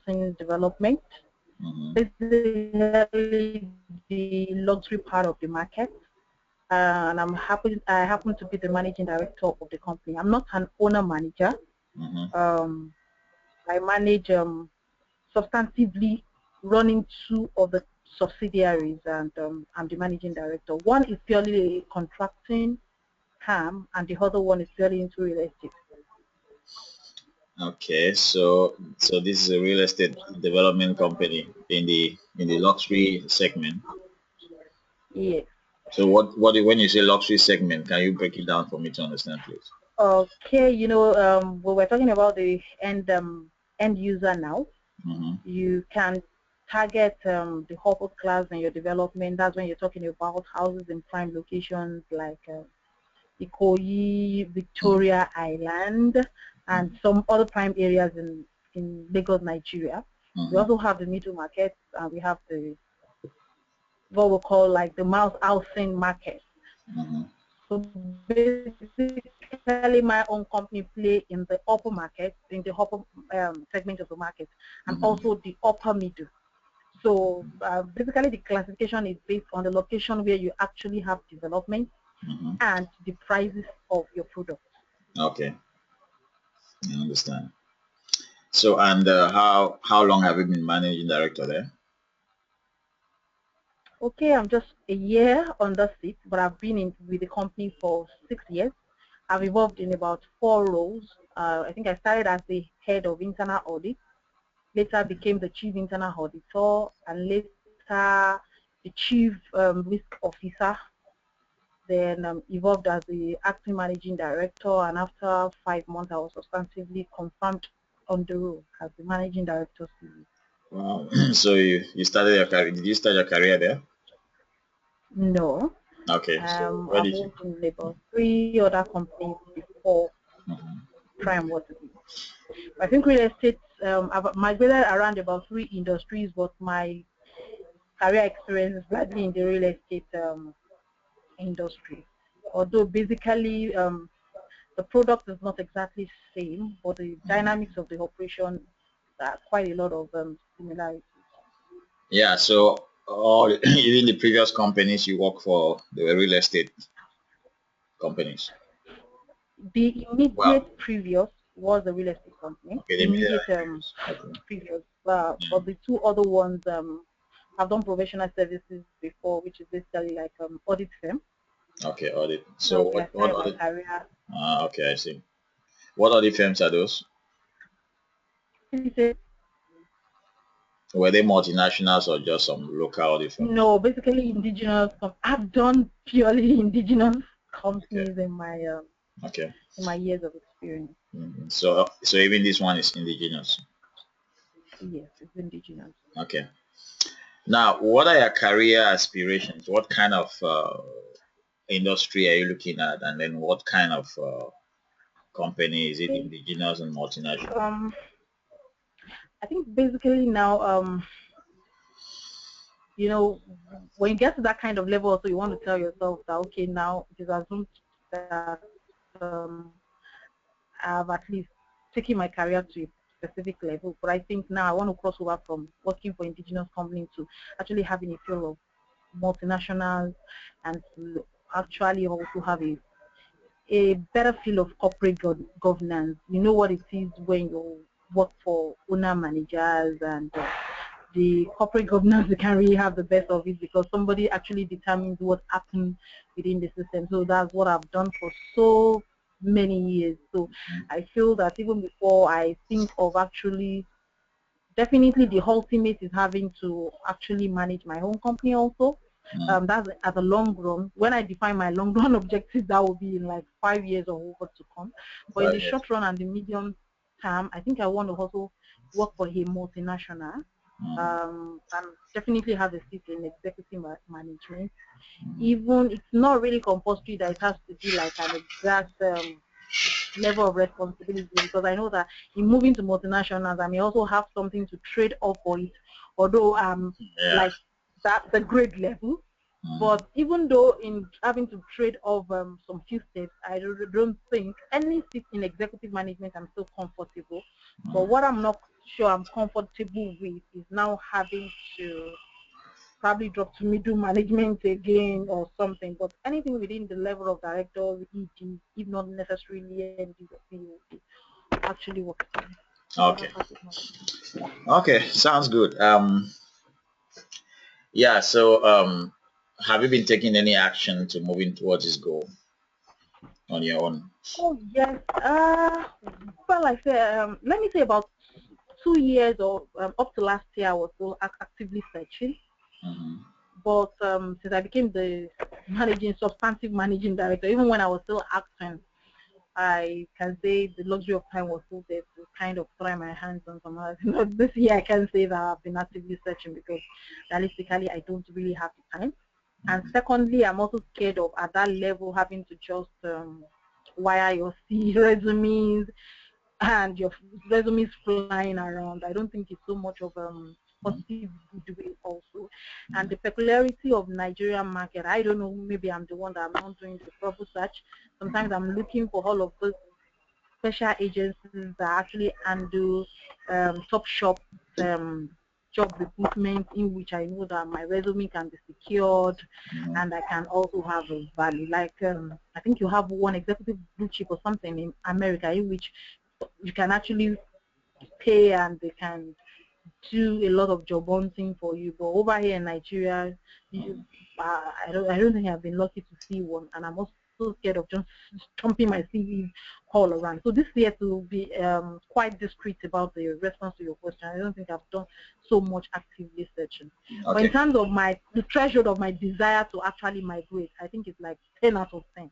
housing development, basically the luxury part of the market. And I happen to be the managing director of the company. I'm not an owner manager. I manage substantively running 2 of the subsidiaries, and I'm the managing director. One is purely a contracting firm, and the other one is purely into real estate. Okay, so this is a real estate development company in the luxury segment. Yes. So when you say luxury segment, can you break it down for me to understand, please? Okay, you know, we're talking about the end user now. You can target the upper class in your development. That's when you're talking about houses in prime locations like Ikoyi, Victoria Island, and some other prime areas in Lagos, Nigeria. We also have the middle market, and we have the what we call like the mass housing market. So basically, my own company play in the upper market, in the upper segment of the market, and also the upper middle. So basically, the classification is based on the location where you actually have development and the prices of your product. Okay, I understand. So, and how long have you been managing director there? Okay, I'm just a year on the seat, but I've been with the company for 6 years. I've evolved in about 4 roles. I think I started as the head of internal audit, later became the chief internal auditor, and later the chief risk officer, then evolved as the acting managing director, and after 5 months I was substantively confirmed on the role as the managing director. Wow. So you started your career, did you start your career there? No. Okay. So where I've did you? worked in about 3 other companies before Prime was. I think real estate, I've migrated around about 3 industries, but my career experience is largely in the real estate industry. Although basically the product is not exactly the same, but the dynamics of the operation are quite a lot of similarities. Yeah, so even the previous companies you work for, they were real estate companies. The immediate previous was a real estate company. Okay, The immediate previous, but the 2 other ones have done professional services before, which is basically like audit firm. Okay, audit. So what audit? Career. Okay, I see. What audit firms are those? Were they multinationals or just some local audit firms? No, basically indigenous. I've done purely indigenous companies in my in my years of experience. So even this one is indigenous. Yes, it's indigenous. Okay. Now, what are your career aspirations? What kind of industry are you looking at, and then what kind of company is it? Indigenous and multinational? I think basically now, you know, when you get to that kind of level, so you want to tell yourself that okay, now it is assumed that I've at least taken my career to a specific level. But I think now I want to cross over from working for indigenous companies to actually having a feel of multinationals, and to actually also have a better feel of corporate governance. You know what it is when you work for owner managers, and the corporate governance, you can't really have the best of it because somebody actually determines what happens within the system. So that's what I've done for so many years. So I feel that even before I think of actually, definitely the ultimate is having to actually manage my own company also. That's at the long run. When I define my long run objectives, that will be in like 5 years or over to come. But in the short run and the medium term, I think I want to also work for a multinational. And definitely have a seat in executive management. Even it's not really compulsory that it has to be like an exact level of responsibility, because I know that in moving to multinationals, I may also have something to trade off for it, although like that's the grade level. But even though in having to trade off some few steps, I don't think any seat in executive management I'm still comfortable. But what I'm not sure I'm comfortable with is now having to probably drop to middle management again or something. But anything within the level of director, EG, if not necessarily MD or POD, actually works for me. Okay. Okay, sounds good. Yeah, so have you been taking any action to moving towards this goal on your own? Oh yes. Well, I say, let me say about 2 years or up to last year, I was still actively searching. But since I became the substantive managing director, even when I was still acting, I can say the luxury of time was still there to kind of try my hands on some other things. This year I can say that I've been actively searching because realistically I don't really have the time. And secondly, I'm also scared of at that level having to just wire your C resumes and your resumes flying around. I don't think it's so much of positive goodwill also. And the peculiarity of Nigerian market, I don't know, maybe I'm the one that I'm not doing the proper search. Sometimes I'm looking for all of those special agencies that actually handle top shop job recruitment, in which I know that my resume can be secured and I can also have a value. Like I think you have one executive blue chip or something in America in which you can actually pay and they can do a lot of job hunting for you. But over here in Nigeria, I don't think I've been lucky to see one, and I'm also scared of just jumping my CV all around. So this year to be quite discreet about the response to your question. I don't think I've done so much actively searching. Okay. But in terms of the threshold of my desire to actually migrate, I think it's like 10 out of 10.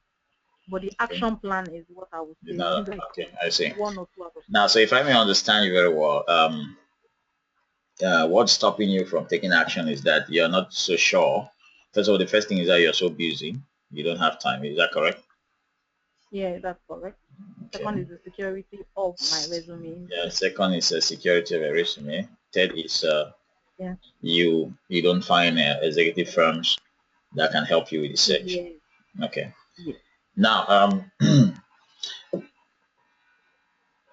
But the action plan is what I would say. Like okay, I see. 1 or 2 out of 10. Now, so if I may understand you very well, what's stopping you from taking action is that you're not so sure. First of all, the first thing is that you're so busy, you don't have time. Is that correct? Yeah, that's correct. Okay. Second is the security of my resume. Yeah, second is the security of a resume. Third is yeah. you don't find executive firms that can help you with the search. Yeah. Okay. Yeah. Now,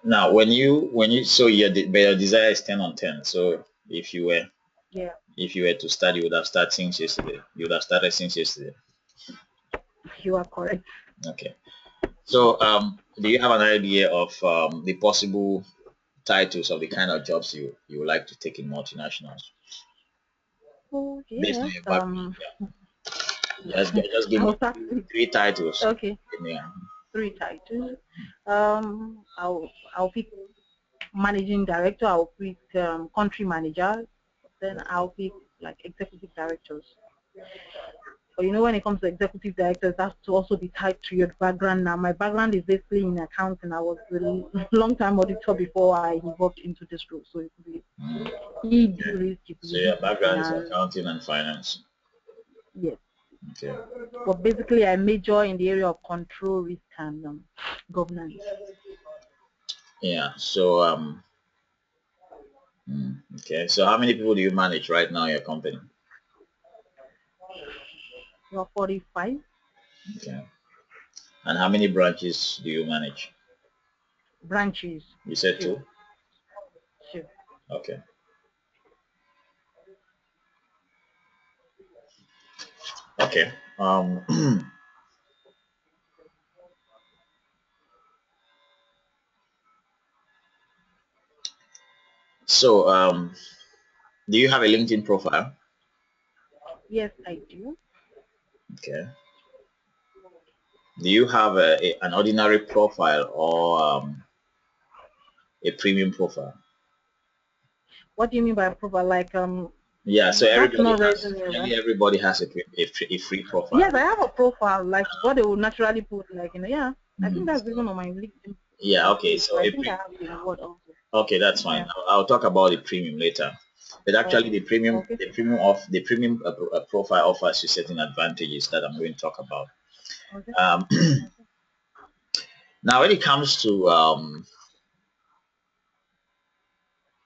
now when you so your desire is 10 on 10. So if you were to start, you would have started since yesterday. You would have started since yesterday. You are correct. Okay. So do you have an idea of the possible titles of the kind of jobs you would like to take in multinationals? Oh yeah. Based on your background, just give me 3 titles. Okay. Yeah. 3 titles. I'll pick managing director. I'll pick country manager. Then I'll pick like executive directors. But you know, when it comes to executive directors, that's to also be tied to your background. Now, my background is basically in accounting. I was a long-time auditor before I evolved into this role. So it could be So your background is accounting and finance. Yes. Okay. But basically, I major in the area of control, risk, and governance. Yeah. So okay. So how many people do you manage right now in your company? About 45. Okay. And how many branches do you manage? Branches. You said 2? 2. Okay. Okay. So do you have a LinkedIn profile? Yes, I do. Okay. Do you have an ordinary profile or a premium profile? What do you mean by profile? Like yeah, so everybody has a free profile. Yes, I have a profile like what they would naturally put, like I think that's even on my LinkedIn. Yeah, okay. So I think I have the word also. Okay, that's fine. Yeah. I'll talk about the premium later. But actually, the premium profile offers you certain advantages that I'm going to talk about. Okay. Now, when it comes to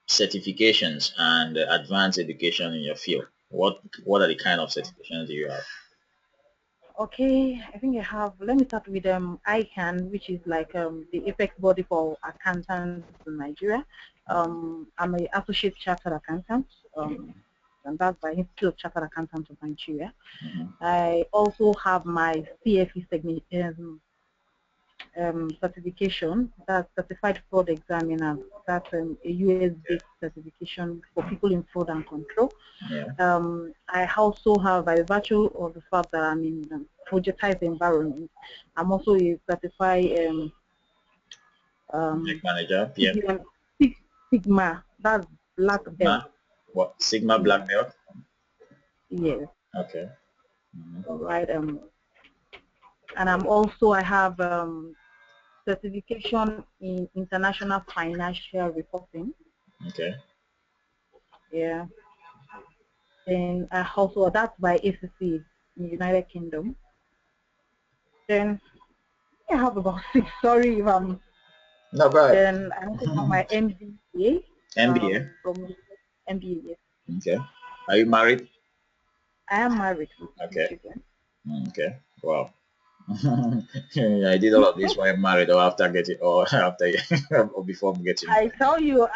certifications and advanced education in your field, What are the kind of certifications do you have? Okay, I think I have. Let me start with ICANN, which is like the apex body for accountants in Nigeria. I'm an associate chartered accountant, and that's by Institute of Chartered Accountants of Nigeria. I also have my CFE certification, that's Certified Fraud Examiner. That's a US-based certification for people in fraud and control. Yeah. I also have, by virtue of the fact that I'm in projectized environment, I'm also a certified Project manager, PM. Sigma, that's black belt. Sigma. What? Sigma Yes, black belt? yes. Okay. Right. And I have certification in international financial reporting. Okay. Yeah. And I also, that's by ACC in the United Kingdom. Then I have about 6. Sorry if I'm. No, go ahead. Then I also have my MBA. MBA. From MBA. Yes. Okay. Are you married? I am married with 2 Okay. children. Okay. Wow. I did all of this while I'm married or after getting or after or before getting I married. tell you,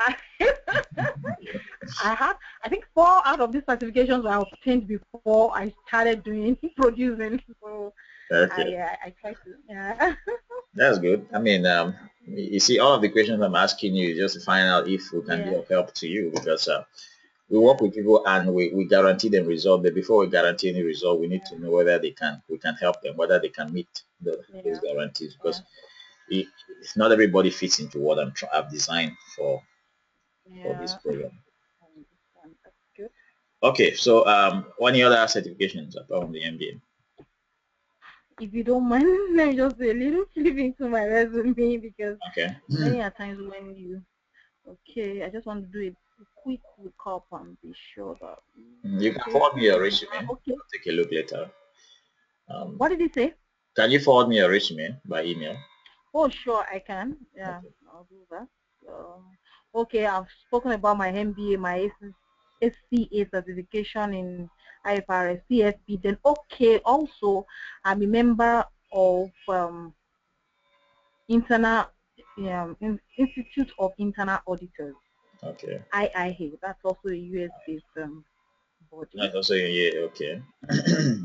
I had, I think 4 out of these certifications were obtained before I started doing producing. So Okay. I try to, yeah. That's good. I mean, you see, all of the questions I'm asking you is just to find out if we can be Yeah, of help to you because we work yeah, with people and we guarantee them result. But before we guarantee any result, we need yeah, to know whether we can help them, whether they can meet those yeah, guarantees yeah, because it, not everybody fits into what I've designed for this yeah. program. That's good. Okay, so any other certifications apart from the MBA? If you don't mind, let me just do a little flip into my resume because Okay. many a times when you, okay, I just want to do a quick recap and be sure that, You can okay, forward me your Sigma, resume. okay. I'll take a look later. Um, What did he say? can you forward me your resume by email? Oh, sure, I can. Yeah, Okay. I'll do that. Okay, I've spoken about my MBA, my SCA certification in IFRS, CFP. Then, okay, also, I'm a member of Institute of Internal Auditors, Okay. IIA. That's also a US-based body. That's also yeah. Okay.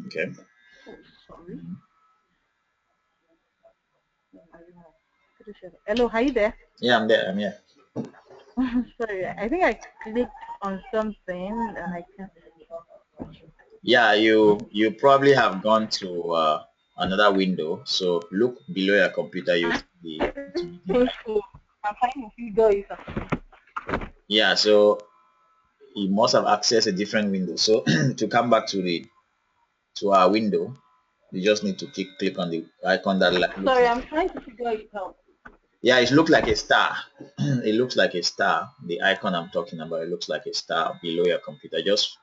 Okay. Oh, sorry. Hello, are you there? Yeah, I'm there. I'm here. Sorry, I think I clicked on something and I can't. Yeah, you probably have gone to another window. So look below your computer. You see the opportunity I'm icon. trying to figure it out. Yeah. So you must have accessed a different window. So to come back to our window, you just need to click on the icon that looks Sorry, like. I'm trying to figure it out. Yeah, it looks like a star. It looks like a star. The icon I'm talking about, it looks like a star below your computer. Just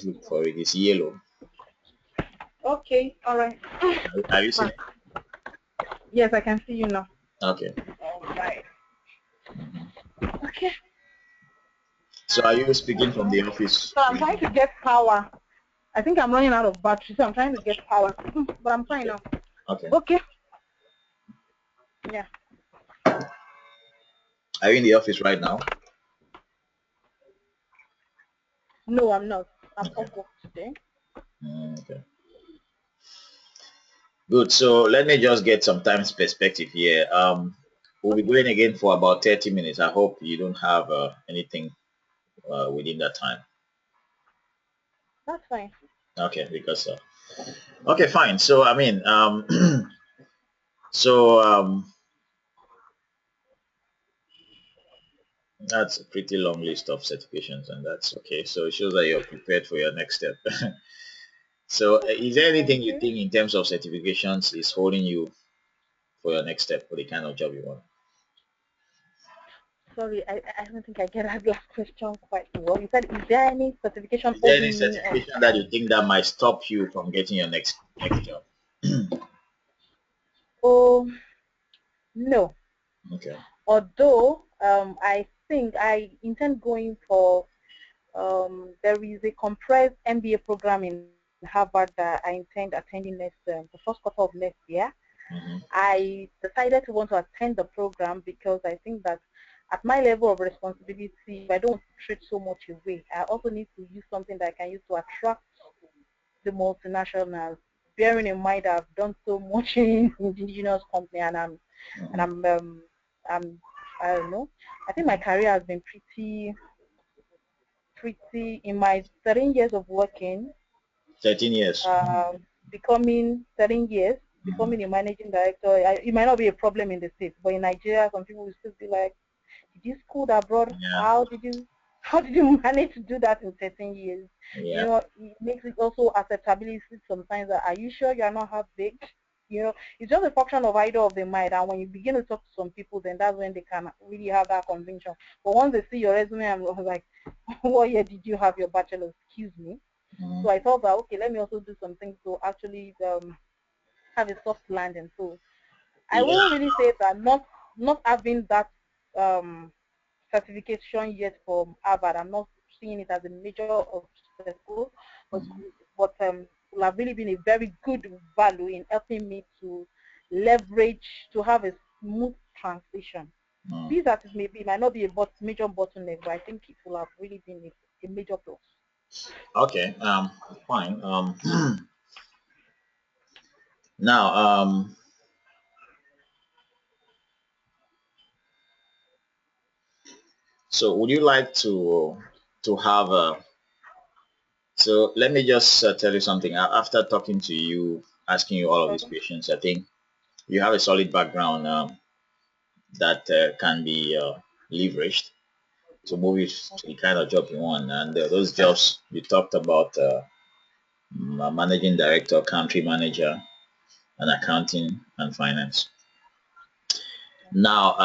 look for it. It's yellow. Okay, all right. Are you seeing Fine. it? Yes, I can see you now. Okay. All right. Mhm. Okay. So are you speaking from the office So I'm right trying now? to get power. I think I'm running out of battery, so I'm trying to get power. But I'm fine Okay. now. Okay. Okay. Yeah. Are you in the office right now? No, I'm not. I'm Okay. off work today. Okay. Good. So let me just get some time perspective here. We'll be Okay. going again for about 30 minutes. I hope you don't have anything within that time. That's fine. Okay, because okay, fine. So I mean, so that's a pretty long list of certifications, and that's okay. So it shows that you're prepared for your next step. So is there anything Thank you you. think in terms of certifications is holding you for your next step for the kind of job you want? Sorry, I don't think I get that last question quite well. You said, is there any certification Is there any holding me on certification that you think that might stop you from getting your next job? Oh, no. Okay. Although I think I intend going for There is a compressed MBA program in Harvard that I intend attending the first quarter of next year. I decided to want to attend the program because I think that at my level of responsibility, if I don't trade so much away, I also need to use something that I can use to attract the multinationals. Bearing in mind I've done so much in indigenous company, and I don't know. I think my career has been pretty in my 13 years of working. 13 years. Becoming 13 years, becoming a managing director. It might not be a problem in the States, but in Nigeria, some people will still be like, "Did you school abroad? Yeah. How did you manage to do that in 13 years?" Yeah. You know, it makes it also acceptability sometimes. That, are you sure you are not half baked? You know, it's just a function of idea of the mind. And when you begin to talk to some people, then that's when they can really have that conviction. But once they see your resume, I'm like, "What year did you have your bachelor's? Excuse me." So I thought that, okay, let me also do something to actually have a soft landing. So I wouldn't really say that not having that certification yet from Harvard, I'm not seeing it as a major obstacle, but will have really been a very good value in helping me to leverage, to have a smooth transition. These that it may be, might not be a major bottleneck, but I think it will have really been a major plus. Okay, fine. Now, so would you like to have a? So let me just tell you something. After talking to you, asking you all of these questions, I think you have a solid background that can be leveraged to move you to the kind of job you want. And those jobs you talked about, managing director, country manager, and accounting and finance. Now,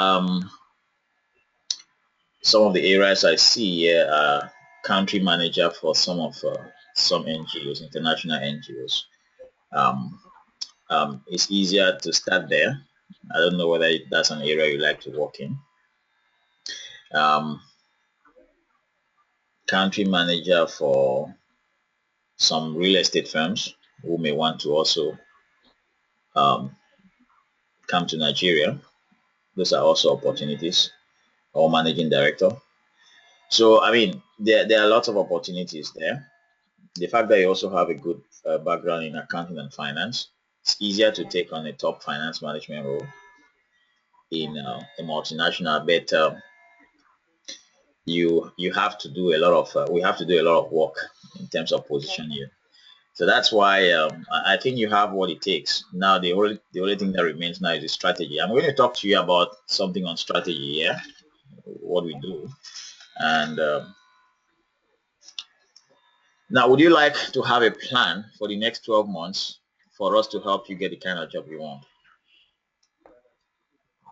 some of the areas I see here are country manager for some NGOs, international NGOs. It's easier to start there. I don't know whether that's an area you like to work in. Country manager for some real estate firms who may want to also come to Nigeria. Those are also opportunities, or managing director. So, I mean, there are lots of opportunities there. The fact that you also have a good background in accounting and finance, it's easier to take on a top finance management role in a multinational, but you have to do a lot of we have to do a lot of work in terms of position you. So that's why I think you have what it takes. Now the only thing that remains now is the strategy. I'm going to talk to you about something on strategy here, what we do, and now would you like to have a plan for the next 12 months for us to help you get the kind of job you want?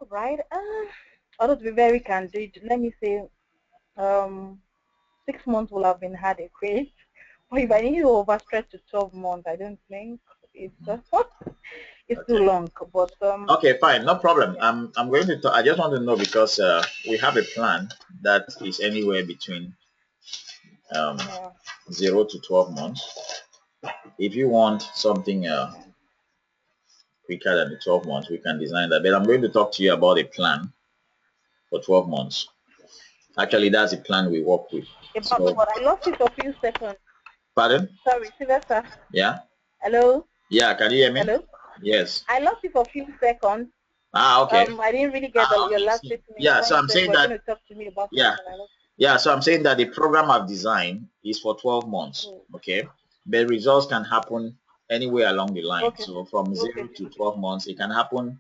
Right. I'll be very candid. Let me say, 6 months will have been adequate. But if I need to overstretch to 12 months, I don't think it's it's too long. But okay, fine, no problem. I'm going to talk, I just want to know because we have a plan that is anywhere between um, 0 to 12 months. If you want something quicker than the 12 months, we can design that. But I'm going to talk to you about a plan for 12 months. Actually, that's a plan we work with. So, but I lost it for a few seconds. pardon? Sorry, Sylvester. Yeah? Hello? Yeah, can you hear me? Hello? Yes. I lost it for a few seconds. Okay. I didn't really get your last statement. Yeah, so I'm saying that, going to talk to me about yeah. Yeah, so I'm saying that the program I've designed is for 12 months, okay? But results can happen anywhere along the line. Okay. So from 0 to 12 months, it can happen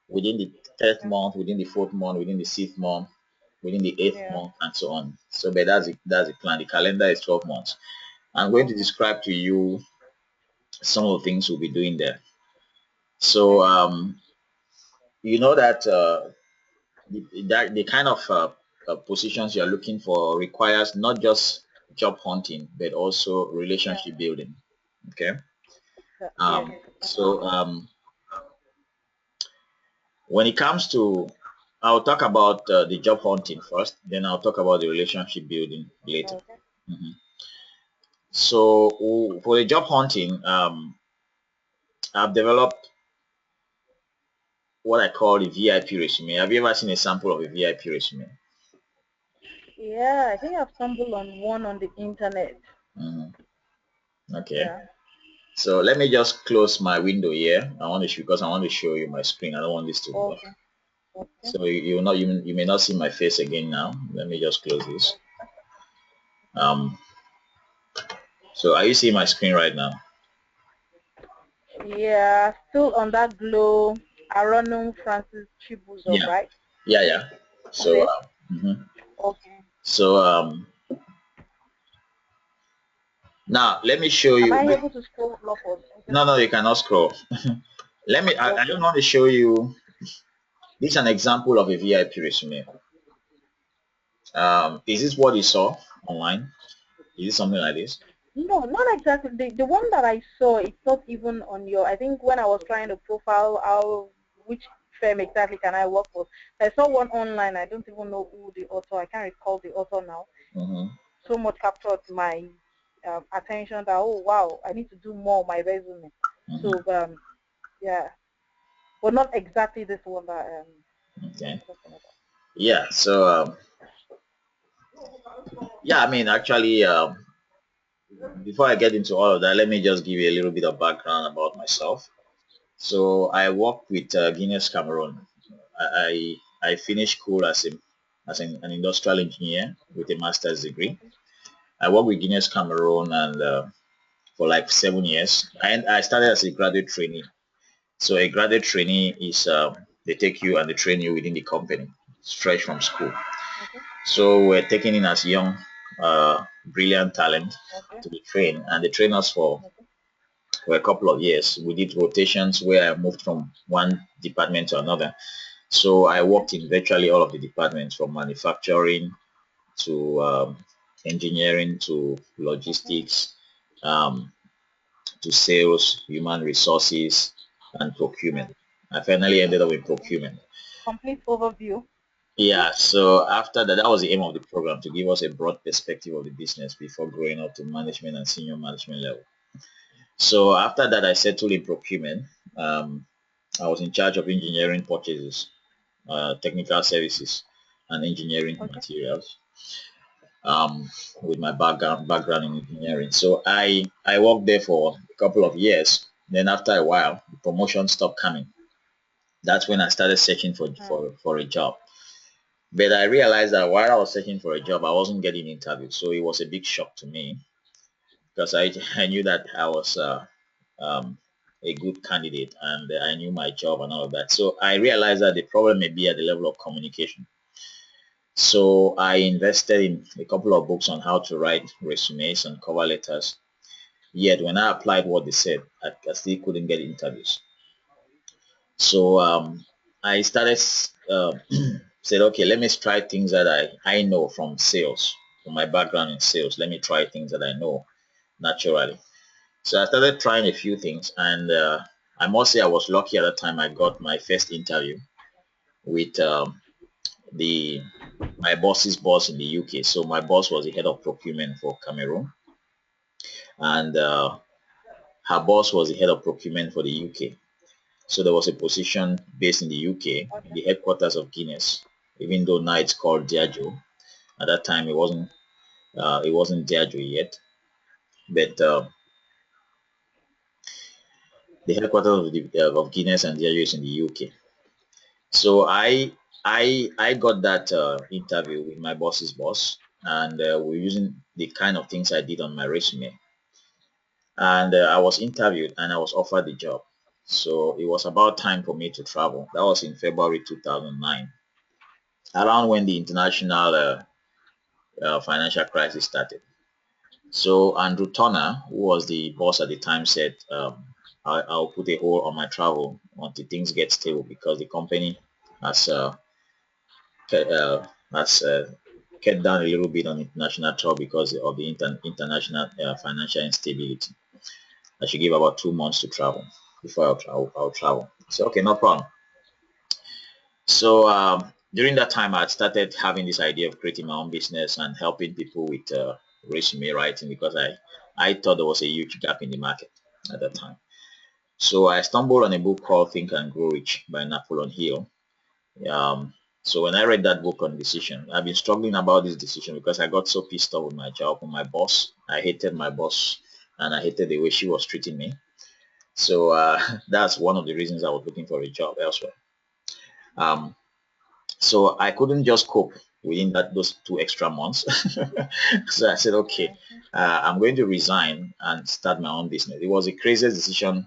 within the 3rd month, within the 4th month, within the 6th month, within the 8th month, and so on. So, but that's the plan. The calendar is 12 months. I'm going to describe to you some of the things we'll be doing there. So, you know that the kind of positions you're looking for requires not just job hunting, but also relationship building. Okay. So when it comes to, I'll talk about the job hunting first, then I'll talk about the relationship building later. Mm-hmm. So for the job hunting, I've developed what I call the VIP resume. Have you ever seen a sample of a VIP resume? Yeah, I think I've stumbled on one on the internet. Mm-hmm. Okay. Yeah. So let me just close my window here. I want to because I want to show you my screen. I don't want this to block. Okay. Okay. So you may not see my face again now. Let me just close this. Um. So are you seeing my screen right now? Yeah, still on that glow. Aronum Francis Chibuzor, Yeah. right? Yeah. Yeah. So Okay. mhm. Okay. so now let me show Am you. I able to scroll upwards? Okay. No, no, you cannot scroll. Let me. I Okay. just want to show you. This is an example of a VIP resume. Is this what you saw online? Is it something like this? No, not exactly. The one that I saw, it's not even on your, I think when I was trying to profile which firm exactly can I work for, I saw one online. I don't even know who the author, I can't recall the author now. Mm-hmm. So much captured my attention that, oh, wow, I need to do more on my resume. Mm-hmm. So, yeah, but not exactly this one that Okay. I'm talking about. Yeah. So yeah, I mean, actually, before I get into all of that, let me just give you a little bit of background about myself. So I worked with Guinness Cameroon. I finished school as an industrial engineer with a master's degree. Okay. I worked with Guinness Cameroon and for like 7 years. And I started as a graduate trainee. So a graduate trainee is they take you and they train you within the company, fresh from school. Okay. So we're taken in as young, brilliant talent Okay. to be trained, and they train us Okay. for a couple of years. We did rotations where I moved from one department to another. So I Okay. worked in virtually all of the departments, from manufacturing to engineering to Okay. logistics, um, to sales, human resources, and procurement. I finally ended up in Okay. procurement. Complete overview. Yeah, so after that, that was the aim of the program, to give us a broad perspective of the business before growing up to management and senior management level. So after that, I settled in procurement. I was in charge of engineering purchases, technical services, and engineering Okay. materials. With my background in engineering, so I worked there for a couple of years. Then after a while, the promotion stopped coming. That's when I started searching for a job. But I realized that while I was searching for a job, I wasn't getting interviewed. So it was a big shock to me because I knew that I was um, a good candidate and I knew my job and all of that. So I realized that the problem may be at the level of communication. So I invested in a couple of books on how to write resumes and cover letters. Yet when I applied what they said, I still couldn't get interviews. So I started said, okay, let me try things that I know from sales, from my background in sales. Let me try things that I know naturally. So I started trying a few things, and I must say I was lucky at the time. I got my first interview with the my boss's boss in the UK. So my boss was the head of procurement for Cameroon, and her boss was the head of procurement for the UK. So there was a position based in the UK, in Okay. the headquarters of Guinness, even though now it's called Diageo. At that time, it wasn't Diageo yet, but the headquarters of Guinness and Diageo is in the UK. So I got that interview with my boss's boss, and we're using the kind of things I did on my resume. And I was interviewed and I was offered the job. So it was about time for me to travel. That was in February 2009, around when the international financial crisis started. So Andrew Turner, who was the boss at the time, said, I'll put a hold on my travel until things get stable because the company has has cut down a little bit on international travel because of the international financial instability. I should give about 2 months to travel before I'll travel. So okay, no problem. So during that time, I had started having this idea of creating my own business and helping people with resume writing because I thought there was a huge gap in the market at that time. So I stumbled on a book called Think and Grow Rich by Napoleon Hill. So when I read that book on decision, I've been struggling about this decision because I got so pissed off with my job, with my boss. I hated my boss and I hated the way she was treating me. So that's one of the reasons I was looking for a job elsewhere. Um, so I couldn't just cope within those 2 extra months. So I said, okay, I'm going to resign and start my own business. It was the craziest decision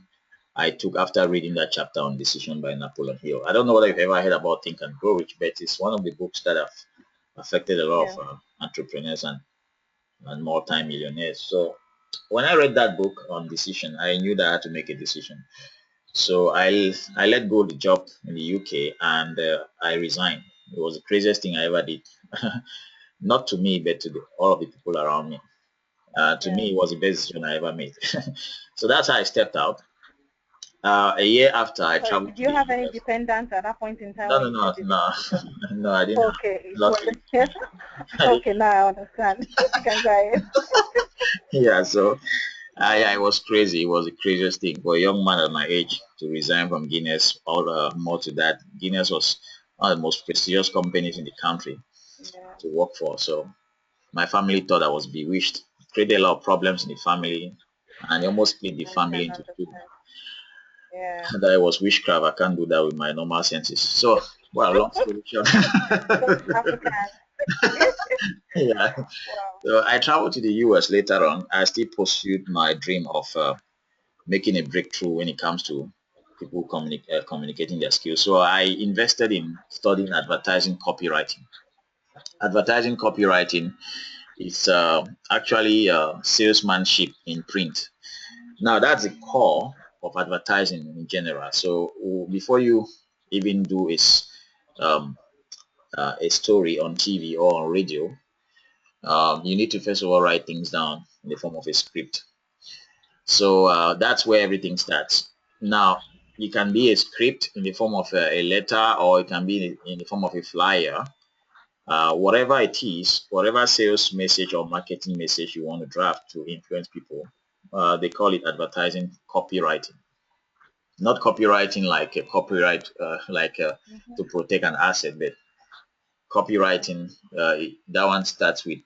I took after reading that chapter on decision by Napoleon Hill. I don't know whether you've ever heard about Think and Grow Rich, but it's one of the books that have affected a lot of entrepreneurs and multi-millionaires. So when I read that book on decision, I knew that I had to make a decision. So I let go of the job in the UK and I resigned. It was the craziest thing I ever did. Not to me, but to all of the people around me. To me, it was the best decision I ever made. So that's how I stepped out. A year after I traveled. Did you have any dependents at that point in time No, when no, you no, took the no, decision? no, I didn't. Okay, Luckily. okay, now I understand. You can go ahead. Yeah, so yeah, it was crazy. It was the craziest thing for a young man at my age to resign from Guinness. All more to that, Guinness was one of the most prestigious companies in the country to work for. So my family thought I was bewitched. Created a lot of problems in the family, and it almost split the I family can into two. understand. Yeah. That it was witchcraft. I can't do that with my normal senses. So, well, long story short. Just African. Yeah. Wow. So I traveled to the US later on. I still pursued my dream of making a breakthrough when it comes to people communicating their skills. So I invested in studying advertising copywriting. Advertising copywriting is actually salesmanship in print. Now that's the core of advertising in general. So before you even do um, a story on TV or on radio, you need to first of all write things down in the form of a script. So that's where everything starts. Now, it can be a script in the form of a letter, or it can be in the form of a flyer. Whatever it is, whatever sales message or marketing message you want to draft to influence people, they call it advertising copywriting. Not copywriting like a copyright, to protect an asset, but copywriting, that one starts with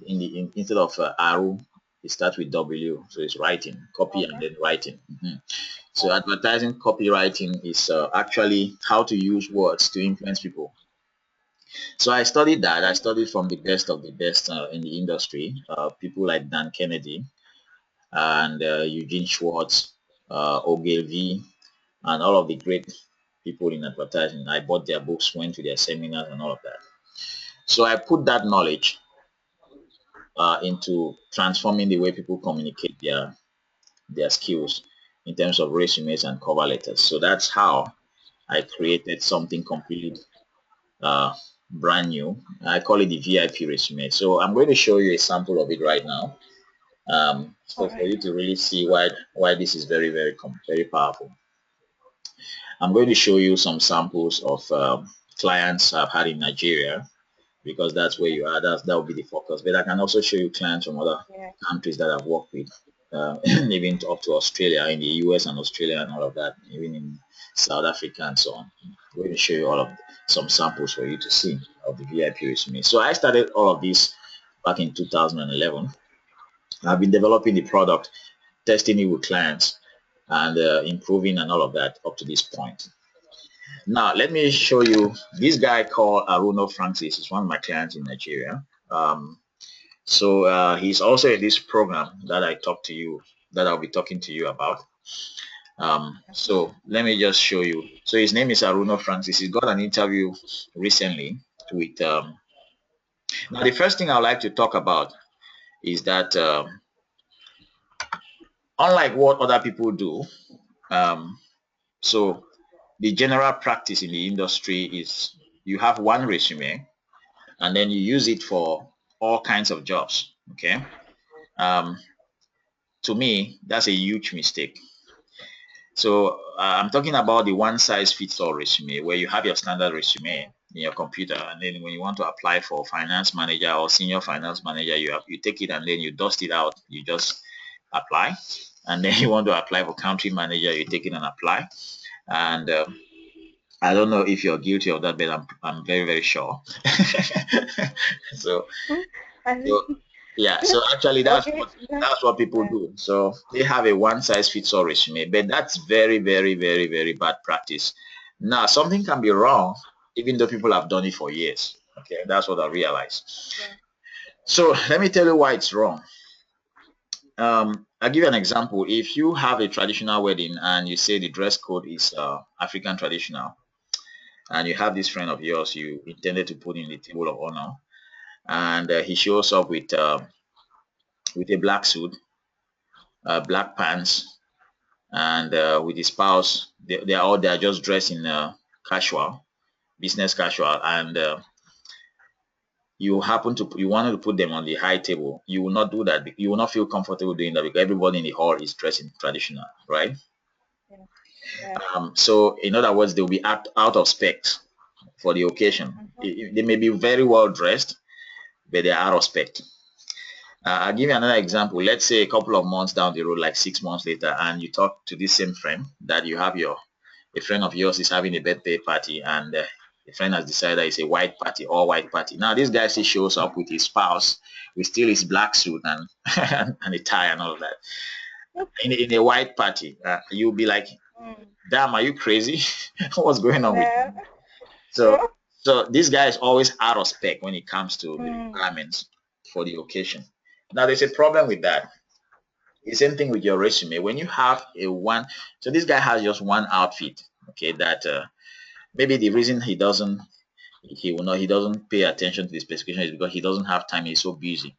instead of arrow, it starts with W, so it's writing, copy and Okay. then writing. So advertising copywriting is actually how to use words to influence people. So I studied that. I studied from the best of the best in the industry, people like Dan Kennedy and Eugene Schwartz, Ogilvy, and all of the great people in advertising. I bought their books, went to their seminars and all of that. So I put that knowledge into transforming the way people communicate their skills in terms of resumes and cover letters. So that's how I created something completely uh, brand new. I call it the VIP resume. So I'm going to show you a sample of it right now. So for you to really see why this is very very powerful. I'm going to show you some samples of clients I've had in Nigeria because that's where you are. That will be the focus. But I can also show you clients from other countries that I've worked with, even up to Australia, in the US and Australia and all of that, even in South Africa and so on. I'm going to show you all of some samples for you to see of the VIP resume. So I started all of this back in 2011. I've been developing the product, testing it with clients, and improving and all of that up to this point. Now, let me show you this guy called Aruno Francis. He's one of my clients in Nigeria. So he's also in this program that I'll be talking to you about. So let me just show you. So his name is Aruno Francis. He got an interview recently with, now the first thing I'd like to talk about is that unlike what other people do, so the general practice in the industry is you have one resume and then you use it for all kinds of jobs. Okay. To me, that's a huge mistake. So I'm talking about the one size fits all resume where you have your standard resume. in your computer, and then when you want to apply for finance manager or senior finance manager, you take it and then you dust it out. You just apply, and then you want to apply for country manager, you take it and apply. And I don't know if you're guilty of that, but I'm very, very sure. so, so yeah, so actually that's what people do. So they have a one size fits all resume, but that's very, very, very, very bad practice. Now something can be wrong even though people have done it for years. Okay, that's what I realized. Yeah. So let me tell you why it's wrong. I'll give you an example. If you have a traditional wedding and you say the dress code is African traditional, and you have this friend of yours you intended to put in the table of honor, and he shows up with a black suit, black pants, and with his spouse, they're just dressed in casual, business casual, and you wanted to put them on the high table. You will not do that. You will not feel comfortable doing that because everybody in the hall is dressed in traditional, right? Yeah. Yeah. So in other words, they'll be out of specs for the occasion. They may be very well dressed, but they're out of spec. I'll give you another example. Let's say a couple of months down the road, like 6 months later, and you talk to this same friend that you have a friend of yours is having a birthday party, and the friend has decided it's a white party, all white party. Now this guy still shows up with his spouse, with still his black suit and and a tie and all of that. In a white party, you'll be like, damn, are you crazy? What's going on with you? So this guy is always out of spec when it comes to the requirements for the occasion. Now there's a problem with that. The same thing with your resume. When you have so this guy has just one outfit, okay, that maybe the reason he doesn't pay attention to the specification is because he doesn't have time, he's so busy.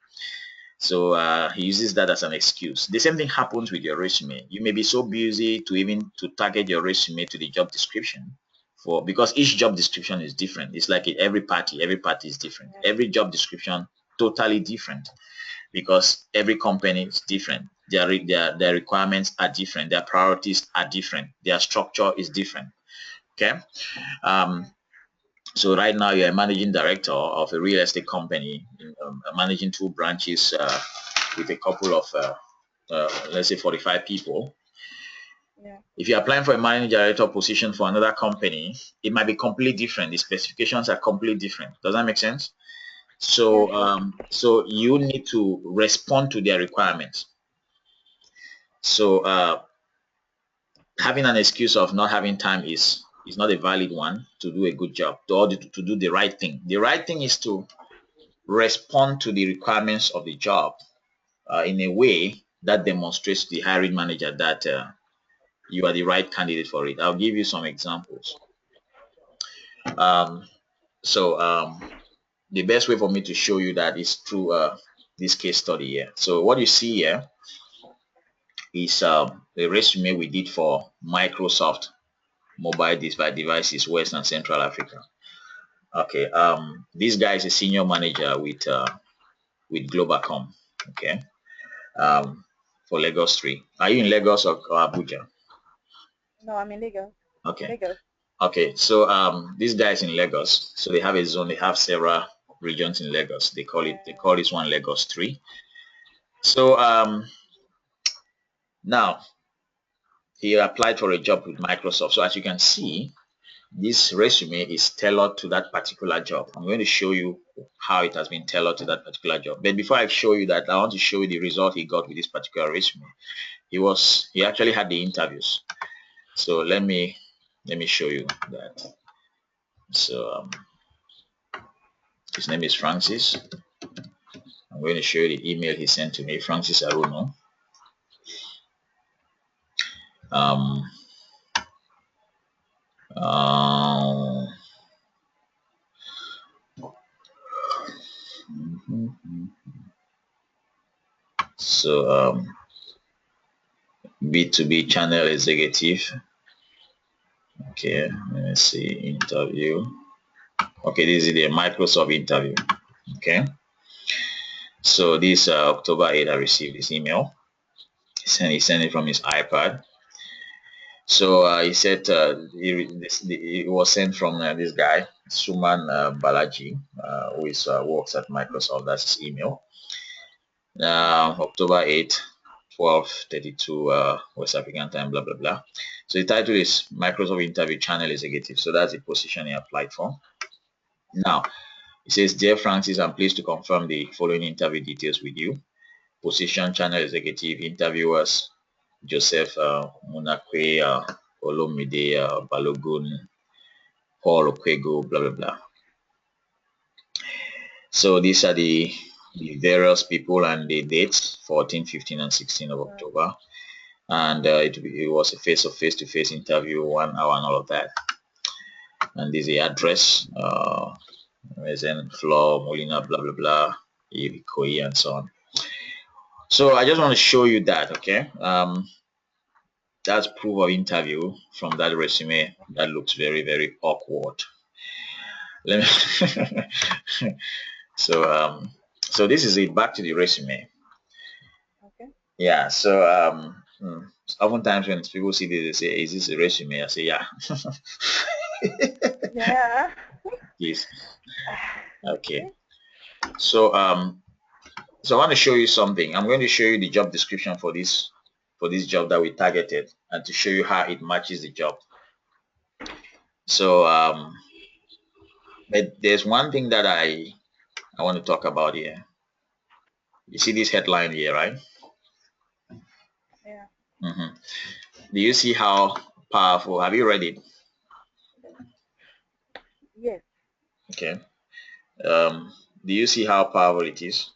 So he uses that as an excuse. The same thing happens with your resume. You may be so busy to target your resume to the job description because each job description is different. It's like every party is different. Every job description totally different because every company is different. Their requirements are different. Their priorities are different. Their structure is different. Okay. So right now you're a managing director of a real estate company, managing 2 branches with a couple of, let's say 45 people. Yeah. If you're applying for a managing director position for another company, it might be completely different. The specifications are completely different. Does that make sense? So, so you need to respond to their requirements. So having an excuse of not having time is not a valid one to do a good job, to do the right thing. The right thing is to respond to the requirements of the job in a way that demonstrates to the hiring manager that you are the right candidate for it. I'll give you some examples. The best way for me to show you that is through this case study here. So what you see here is the resume we did for Microsoft mobile devices, West and Central Africa. Okay, this guy is a senior manager with Globacom. Okay, for Lagos 3. Are you in Lagos or Abuja? No, I'm in Lagos. Okay. Lagos. Okay, so this guy is in Lagos. So they have a zone. They have several regions in Lagos. They call this one Lagos 3. So now he applied for a job with Microsoft. So as you can see, this resume is tailored to that particular job. I'm going to show you how it has been tailored to that particular job. But before I show you that, I want to show you the result he got with this particular resume. He actually had the interviews. So let me show you that. So his name is Francis. I'm going to show you the email he sent to me, Francis Aruno. So B2B channel executive. Okay, let me see, interview. Okay, this is the Microsoft interview. Okay, so this October 8th, I received this email. He sent it from his iPad. So he said it was sent from this guy, Suman Balaji, who works at Microsoft. That's his email. October 8th, 12:32 West African time, blah, blah, blah. So the title is Microsoft Interview Channel Executive. So that's the position he applied for. Now, it says, Dear Francis, I'm pleased to confirm the following interview details with you. Position Channel Executive, interviewers, Joseph Munakwe, Olomide Balogun, Paul Okwego, blah, blah, blah. So these are the various people and the dates, 14, 15, and 16 of October. And it was a face-to-face interview, 1 hour and all of that. And there's the address, Mezen, Floor, Molina, blah, blah, blah, Koi, and so on. So I just want to show you that, okay? That's proof of interview from that resume that looks very, very awkward. Let me so this is it. Back to the resume. Okay. Yeah, so oftentimes when people see this, they say, is this a resume? I say, yeah. Yeah. Yes. Okay. So so I want to show you something. I'm going to show you the job description for this job that we targeted, and to show you how it matches the job. So but there's one thing that I want to talk about here. You see this headline here, right? Yeah. Mm-hmm. Do you see how powerful? Have you read it? Yes. Okay. Do you see how powerful it is?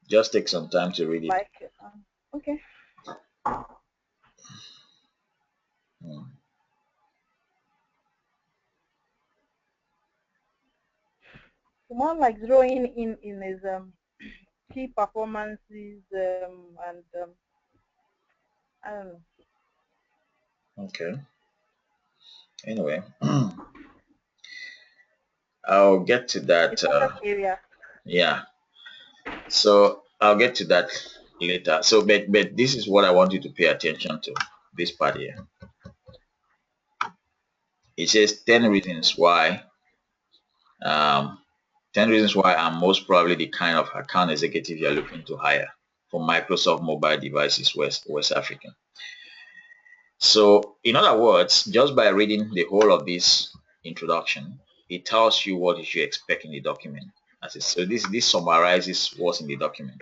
Just take some time to read it. Like, okay. Mm. More like drawing in his key performances and I don't know. Okay. Anyway, I'll get to that. The area. Yeah. So I'll get to that later. So, but this is what I want you to pay attention to. This part here. It says 10 reasons why. 10 reasons why I'm most probably the kind of account executive you're looking to hire for Microsoft mobile devices West African. So in other words, just by reading the whole of this introduction, it tells you what you should expect in the document. So this summarizes what's in the document.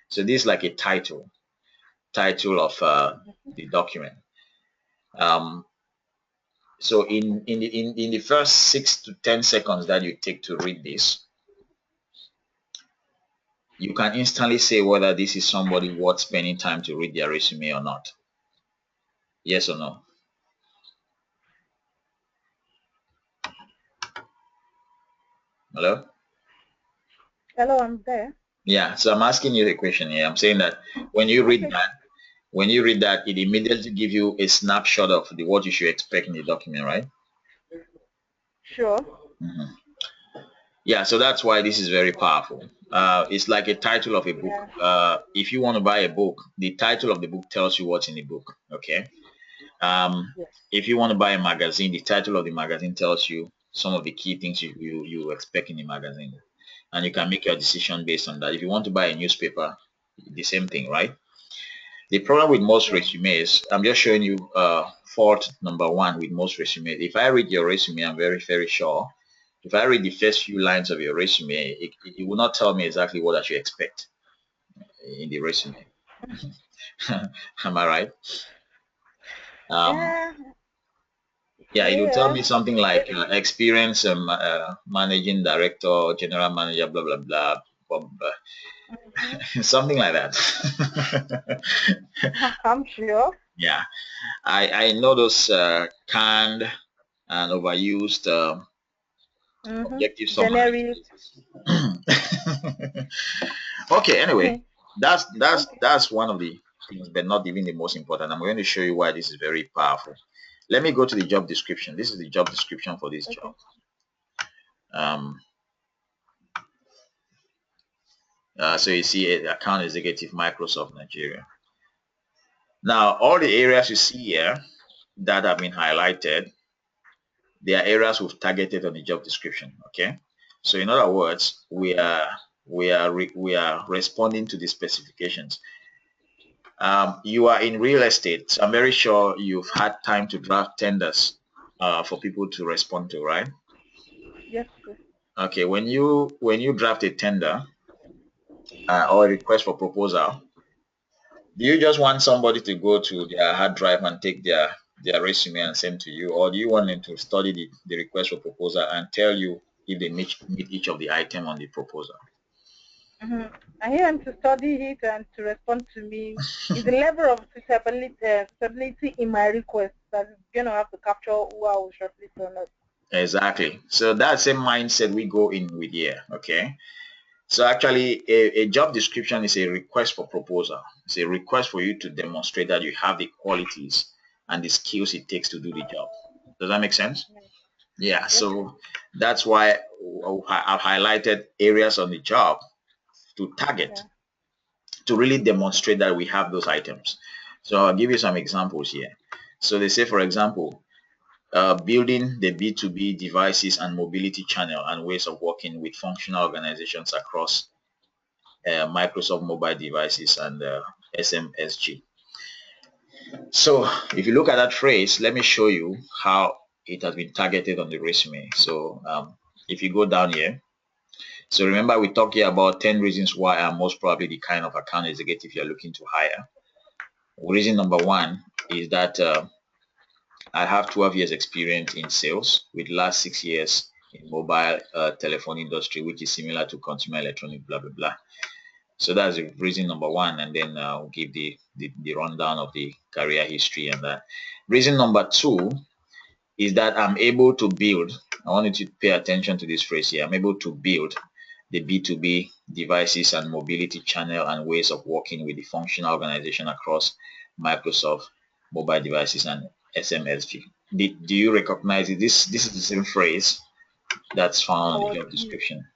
So this is like a title of the document. So in the first 6 to 10 seconds that you take to read this, you can instantly say whether this is somebody worth spending time to read their resume or not. Yes or no? Hello? Hello, I'm there. Yeah, so I'm asking you the question here. I'm saying that when you read that, it immediately gives you a snapshot of what you should expect in the document, right? Sure. Mm-hmm. Yeah, so that's why this is very powerful. It's like a title of a book. Yeah. If you want to buy a book, the title of the book tells you what's in the book. Okay. Yes. If you want to buy a magazine, the title of the magazine tells you some of the key things you expect in the magazine, and you can make your decision based on that. If you want to buy a newspaper, the same thing, right? The problem with most resumes, I'm just showing you fault number one with most resumes. If I read your resume, I'm very, very sure. If I read the first few lines of your resume, it will not tell me exactly what I should expect in the resume. Am I right? Yeah. Yeah, it will tell Yeah. me something like experience managing director, general manager, blah, blah, blah, blah, blah. Something like that. I'm sure. Yeah, I know those canned and overused objective summaries. Generic. Okay, anyway, that's Okay. that's one of the things, but not even the most important. I'm going to show you why this is very powerful. Let me go to the job description. This is the job description for this job. So you see account executive, Microsoft Nigeria. Now, all the areas you see here that have been highlighted, they are areas we've targeted on the job description. Okay, so in other words, we are responding to the specifications. You are in real estate, so I'm very sure you've had time to draft tenders for people to respond to, right? Yes, please. Okay, when you draft a tender or a request for proposal, do you just want somebody to go to their hard drive and take their resume and send to you, or do you want them to study the request for proposal and tell you if they meet each of the item on the proposal? I hear him to study it and to respond to me. Is the level of suitability in my request that is going to have to capture who I will shortlist or not. Exactly. So that's a mindset we go in with here. Okay. So actually, a job description is a request for proposal. It's a request for you to demonstrate that you have the qualities and the skills it takes to do the job. Does that make sense? Yeah. Yes. So that's why I've highlighted areas on the job to target Yeah. to really demonstrate that we have those items. So I'll give you some examples here. So they say, for example, building the B2B devices and mobility channel and ways of working with functional organizations across Microsoft mobile devices and SMSG. So if you look at that phrase, let me show you how it has been targeted on the resume. So if you go down here, so remember we talked here about 10 reasons why I'm most probably the kind of account executive you're looking to hire. Reason number one is that I have 12 years experience in sales with last 6 years in mobile telephone industry, which is similar to consumer electronic, blah, blah, blah. So that's reason number one, and then I'll give the rundown of the career history and that. Reason number two is that I'm able to build, I want you to pay attention to this phrase here, I'm able to build the B2B devices and mobility channel and ways of working with the functional organization across Microsoft mobile devices and SMSG. Do you recognize it? This is the same phrase that's found I on the was job description.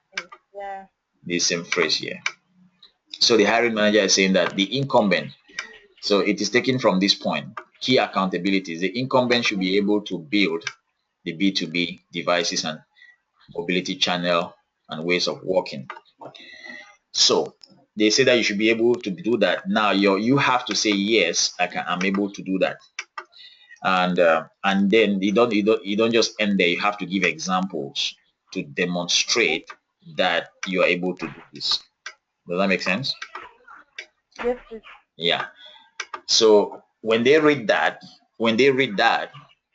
yeah. The same phrase here. So the hiring manager is saying that the incumbent, so it is taken from this point, key accountabilities. The incumbent should be able to build the B2B devices and mobility channel and ways of working. So they say that you should be able to do that. Now you have to say yes, I'm able to do that. And then you don't just end there. You have to give examples to demonstrate that you are able to do this. Does that make sense? Yes, please. Yeah. So when they read that,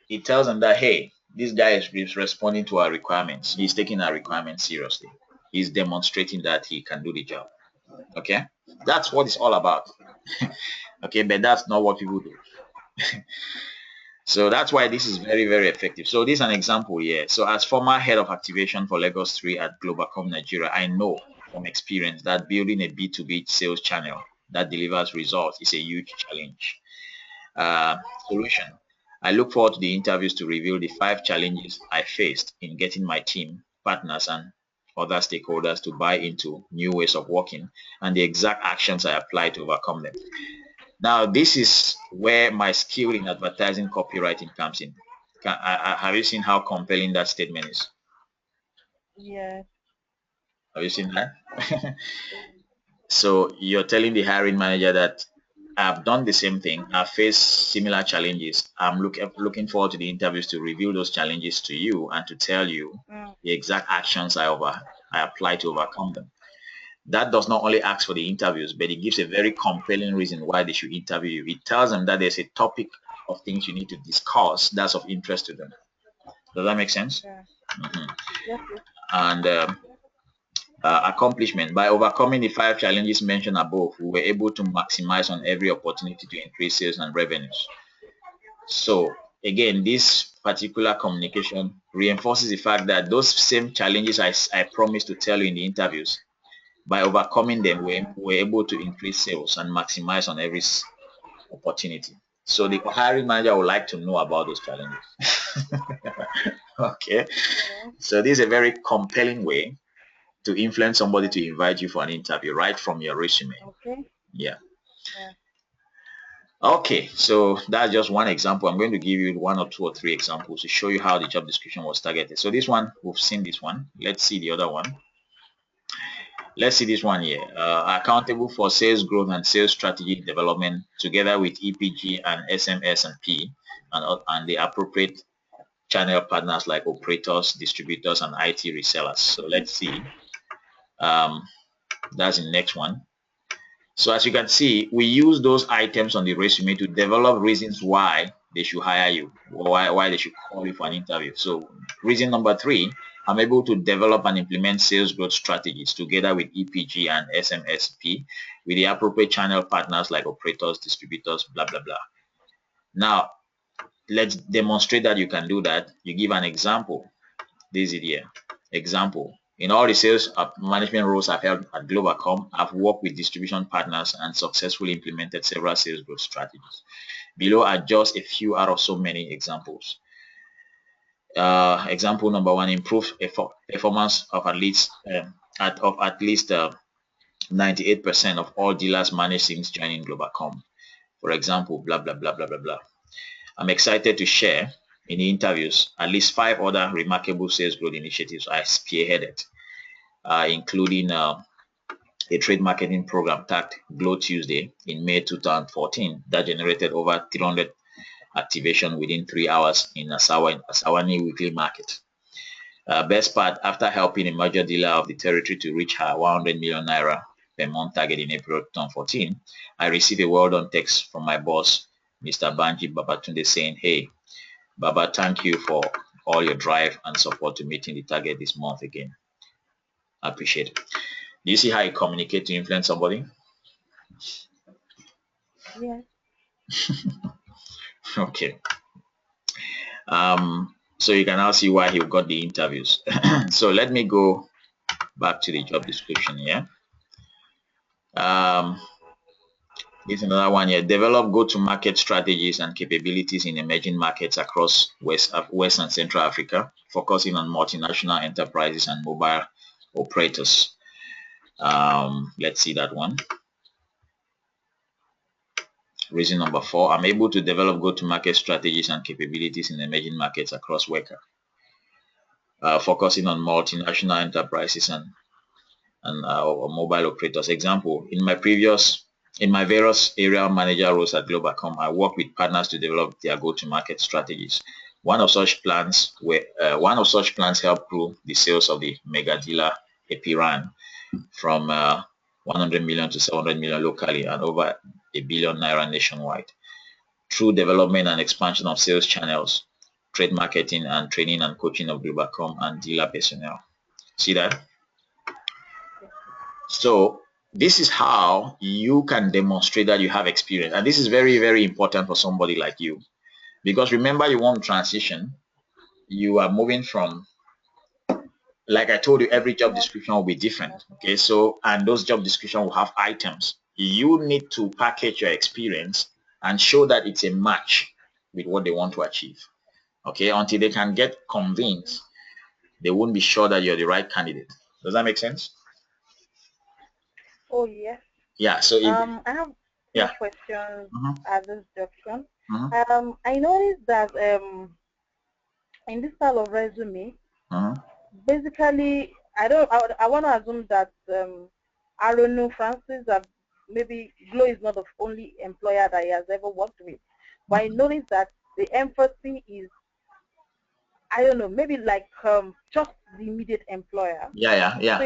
it tells them that, hey, this guy is responding to our requirements. He's taking our requirements seriously. He's demonstrating that he can do the job. Okay, that's what it's all about. Okay, but that's not what people do. So that's why this is very, very effective. So this is an example here. So as former head of activation for Lagos 3 at Globalcom Nigeria, I know from experience that building a B2B sales channel that delivers results is a huge challenge. Solution. I look forward to the interviews to reveal the 5 challenges I faced in getting my team, partners, and other stakeholders to buy into new ways of working and the exact actions I apply to overcome them. Now, this is where my skill in advertising copywriting comes in. Have you seen how compelling that statement is? Yeah. Have you seen that? So you're telling the hiring manager that I've done the same thing. I've faced similar challenges. I'm looking forward to the interviews to reveal those challenges to you and to tell you Mm. the exact actions I apply to overcome them. That does not only ask for the interviews, but it gives a very compelling reason why they should interview you. It tells them that there's a topic of things you need to discuss that's of interest to them. Does that make sense? Yeah. Mhm. Yes, please. And accomplishment. By overcoming the 5 challenges mentioned above, we were able to maximize on every opportunity to increase sales and revenues. So again, this particular communication reinforces the fact that those same challenges I promised to tell you in the interviews, by overcoming them, we're able to increase sales and maximize on every opportunity. So the hiring manager would like to know about those challenges. Okay. Yeah. So this is a very compelling way to influence somebody to invite you for an interview right from your resume. Okay. Yeah. Yeah. Okay, so that's just one example. I'm going to give you 1 or 2 or 3 examples to show you how the job description was targeted. So this one, we've seen this one. Let's see the other one. Let's see this one here. Accountable for sales growth and sales strategy development together with EPG and SMS and P and the appropriate channel partners like operators, distributors, and IT resellers. So let's see. That's the next one. So as you can see, we use those items on the resume to develop reasons why they should hire you, or why they should call you for an interview. So reason number 3, I'm able to develop and implement sales growth strategies together with EPG and SMSP with the appropriate channel partners like operators, distributors, blah, blah, blah. Now, let's demonstrate that you can do that. You give an example. This is it here. Example. In all the sales management roles I've held at Globalcom, I've worked with distribution partners and successfully implemented several sales growth strategies. Below are just a few out of so many examples. Example number 1, improve performance of at least 98% of all dealers managed since joining Globalcom. For example, blah, blah, blah, blah, blah, blah. I'm excited to share in the interviews at least 5 other remarkable sales growth initiatives I spearheaded, including a trade marketing program tagged Glow Tuesday in May 2014 that generated over 300 activation within 3 hours in Asawani weekly market. Best part, after helping a major dealer of the territory to reach her 100 million naira per month target in April 2014, I received a well done text from my boss, Mr. Banji Babatunde, saying, "Hey, Baba, thank you for all your drive and support to meeting the target this month again. I appreciate it." Do you see how you communicate to influence somebody? Yeah. Okay. So you can now see why he got the interviews. So let me go back to the job description here. Here's another one here. Develop go-to-market strategies and capabilities in emerging markets across West and Central Africa, focusing on multinational enterprises and mobile operators. Let's see that one. Reason number 4, I'm able to develop go-to-market strategies and capabilities in emerging markets across WECA, focusing on multinational enterprises and mobile operators. Example, in my various area manager roles at Globalcom, I work with partners to develop their go-to-market strategies. One of such plans helped grow the sales of the mega dealer Epiran from 100 million to 700 million locally and over $1 billion naira nationwide through development and expansion of sales channels, trade marketing and training and coaching of Globalcom and dealer personnel. See that? So this is how you can demonstrate that you have experience. And this is very, very important for somebody like you. Because remember, you want to transition. You are moving from, like I told you, every job description will be different. Okay, so, and those job descriptions will have items. You need to package your experience and show that it's a match with what they want to achieve. Okay, until they can get convinced, they won't be sure that you're the right candidate. Does that make sense? Oh, yes. Yeah, so if, I have two questions at this junction. I noticed that in this style of resume, basically, I want to assume that I don't know, Francis, that maybe Glow is not the only employer that he has ever worked with. But I noticed that the emphasis is, I don't know, maybe like just the immediate employer. Yeah. So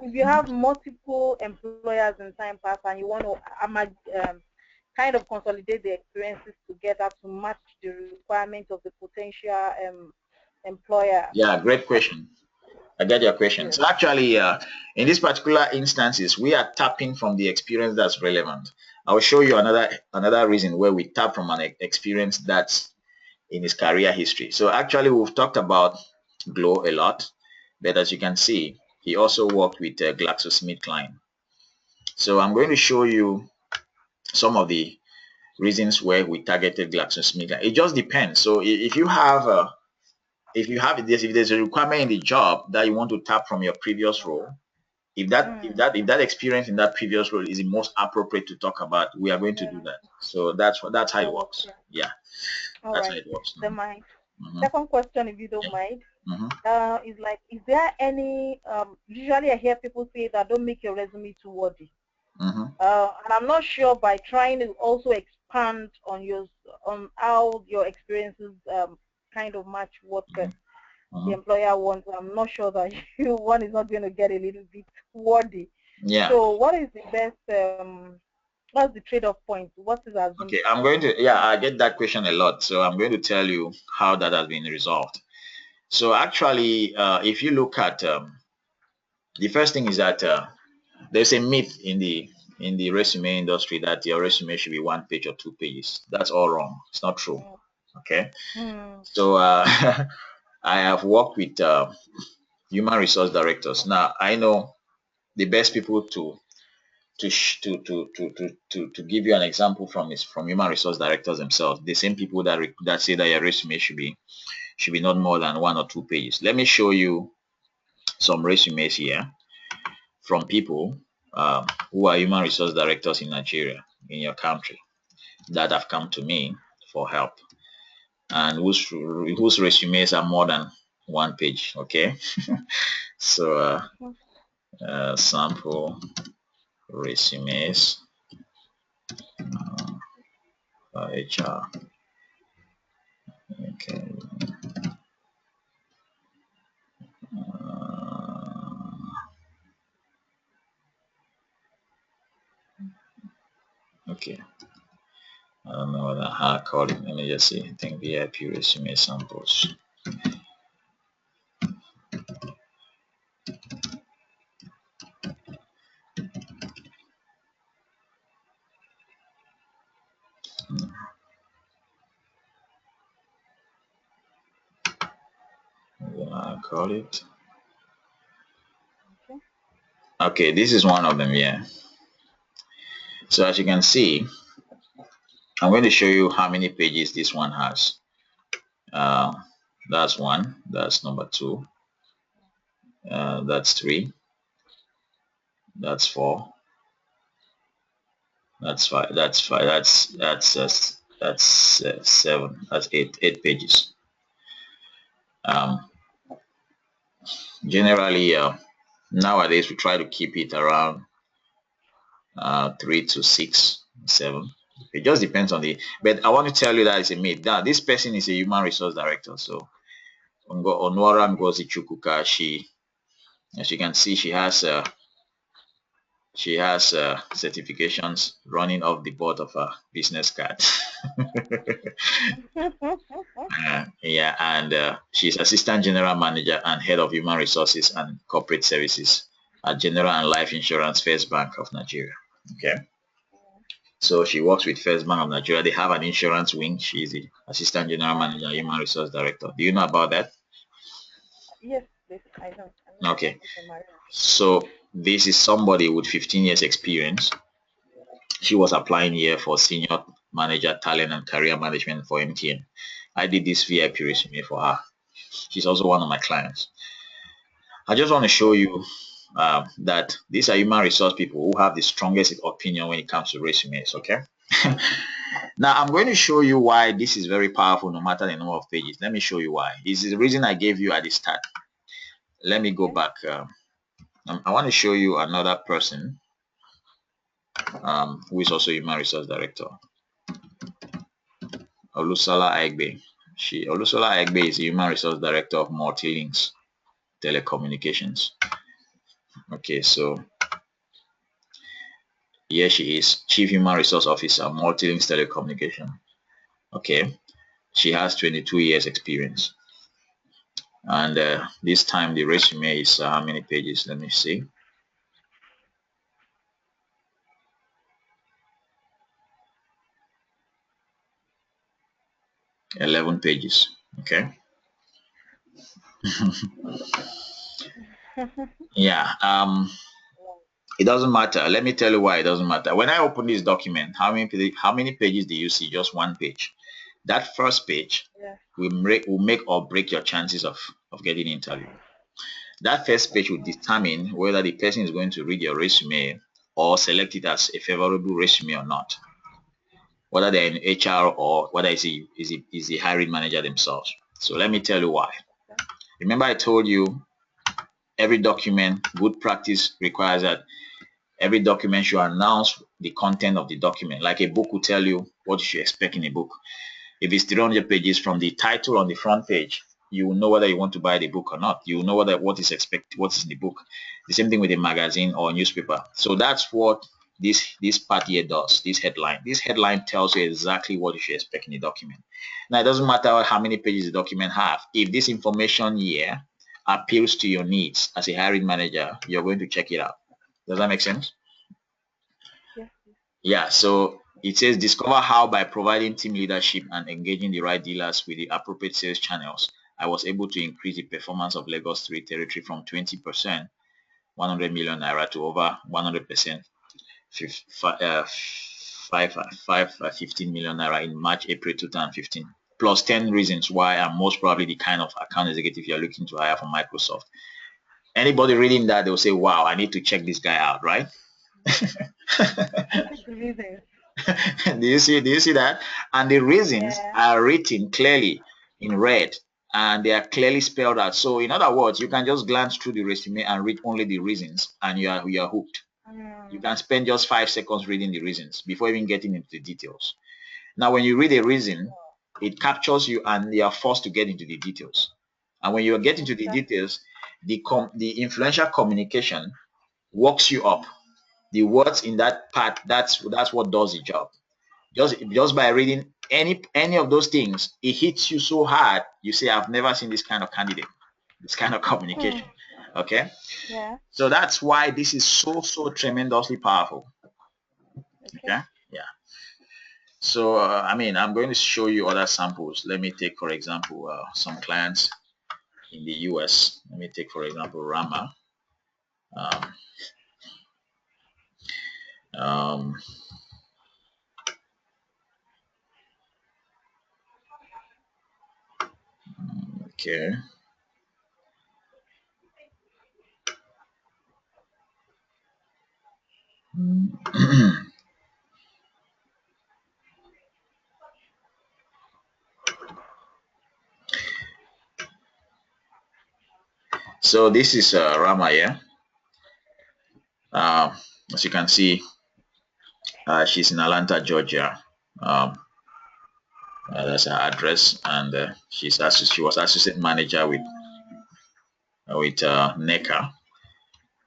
if you have multiple employers in time past and you want to kind of consolidate the experiences together to match the requirements of the potential employer. Yeah, great question. I get your question. Yes. So actually, in this particular instances, we are tapping from the experience that's relevant. I will show you another reason where we tap from an experience that's in his career history. So actually, we've talked about Glow a lot, but as you can see, he also worked with GlaxoSmithKline. So I'm going to show you some of the reasons where we targeted GlaxoSmithKline. It just depends. So if there's a requirement in the job that you want to tap from your previous role, if that experience in that previous role is the most appropriate to talk about, we are going to do that. So that's how it works. Yeah, All that's right. how it works. Then my second question, if you don't mind, is like, is there any usually I hear people say that don't make your resume too wordy. And I'm not sure by trying to also expand on how your experiences kind of match what the employer wants. I'm not sure that one is not going to get a little bit wordy. Yeah. So what is the best? What's the trade-off point? What is assumed? Okay, I'm going to, I get that question a lot. So I'm going to tell you how that has been resolved. So actually, if you look at the first thing is that there's a myth in the resume industry that your resume should be 1 page or 2 pages. That's all wrong. It's not true. Okay. So I have worked with human resource directors. Now I know the best people to give you an example from human resource directors themselves. The same people that say that your resume should be not more than 1 or 2 pages. Let me show you some resumes here from people who are human resource directors in Nigeria, in your country, that have come to me for help, and whose resumes are more than 1 page. Okay. So sample resumes HR. Okay. Okay. I don't know how I call it. Let me just see. I think VIP resume samples. I call it. Okay, this is one of them. Yeah. So as you can see, I'm going to show you how many pages this one has. That's 1. That's number 2. That's 3. That's 4. That's 5. That's 5. That's 7. That's 8. 8 pages. Generally, nowadays we try to keep it around 3 to 6, 7. It just depends on but I want to tell you that it's a myth. Now, this person is a human resource director. So Onwara Ngozi Chukwuka, as you can see, she has certifications running off the board of her business card. Yeah, and she's assistant general manager and head of human resources and corporate services at General and Life Insurance First Bank of Nigeria. Okay. So she works with First Bank of Nigeria. They have an insurance wing. She's the assistant general manager, human resource director. Do you know about that? Yes, I know. Okay. So this is somebody with 15 years experience. She was applying here for senior manager talent and career management for MTN. I did this VIP resume for her. She's also one of my clients. I just want to show you that these are human resource people who have the strongest opinion when it comes to resumes. Okay. Now I'm going to show you why this is very powerful no matter the number of pages. Let me show you why. This is the reason I gave you at the start. Let me go back. I want to show you another person who is also human resource director. Olusola Aigbe. Olusola Aigbe is the human resource director of Multilinks Telecommunications. Okay, so here she is, Chief Human Resource Officer, Multilinks Telecommunication. Okay, she has 22 years experience. And this time the resume is how many pages? Let me see. 11 pages. Okay. Yeah. It doesn't matter. Let me tell you why it doesn't matter. When I open this document, how many pages do you see? Just 1 page. That first page will make or break your chances of getting interviewed. That first page will determine whether the person is going to read your resume or select it as a favorable resume or not, whether they're in HR or whether it's the hiring manager themselves. So let me tell you why. Remember I told you every document, good practice requires that every document should announce the content of the document. Like a book will tell you what you should expect in a book. If it's 300 pages, from the title on the front page, you will know whether you want to buy the book or not. You will know what is in the book. The same thing with a magazine or a newspaper. So that's what this part here does. This headline tells you exactly what you should expect in the document. Now, it doesn't matter how many pages the document have. If this information here appeals to your needs as a hiring manager, you're going to check it out. Does that make sense? Yes. Yeah, so it says discover how by providing team leadership and engaging the right dealers with the appropriate sales channels, I was able to increase the performance of Lagos 3 territory from 20%, 100 million naira to over 100%, 15 million naira in March, April 2015. Plus 10 reasons why I'm most probably the kind of account executive you're looking to hire from Microsoft. Anybody reading that, they'll say, wow, I need to check this guy out, right? Do you see that? And the reasons are written clearly in red and they are clearly spelled out. So in other words, you can just glance through the resume and read only the reasons and you are hooked. You can spend just 5 seconds reading the reasons before even getting into the details. Now when you read a reason, it captures you and you are forced to get into the details. And when you get into the details, the influential communication walks you up. The words in that part, that's what does the job. Just by reading any of those things, it hits you so hard, you say, I've never seen this kind of candidate, this kind of communication. Okay? Yeah. So that's why this is so tremendously powerful. Okay? Yeah. So, I mean, I'm going to show you other samples. Let me take, for example, some clients in the US. Let me take, for example, Rama. Okay. So this is Rama here. As you can see, she's in Atlanta, Georgia. That's her address, and she was assistant manager with NECA.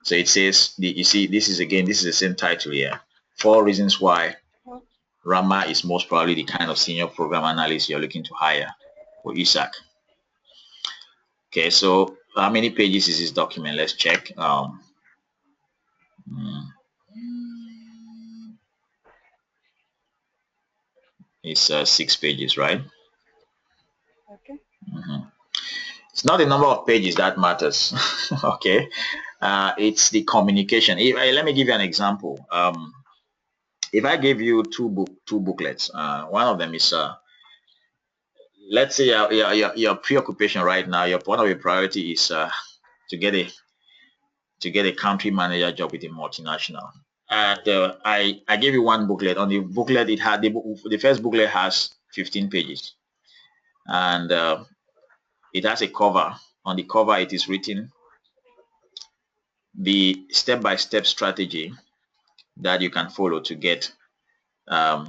So it says, you see, this is the same title here. 4 reasons why Rama is most probably the kind of senior program analyst you're looking to hire for ISAC. Okay, so how many pages is this document? Let's check. It's 6 pages, right? Okay. It's not the number of pages that matters. Okay, it's the communication. Let me give you an example. If I gave you two booklets, one of them is let's say your preoccupation right now, one of your priority is to get a country manager job with a multinational. And I gave you one booklet. On the booklet, it had the first booklet has 15 pages, and it has a cover. On the cover, it is written the step-by-step strategy that you can follow to get a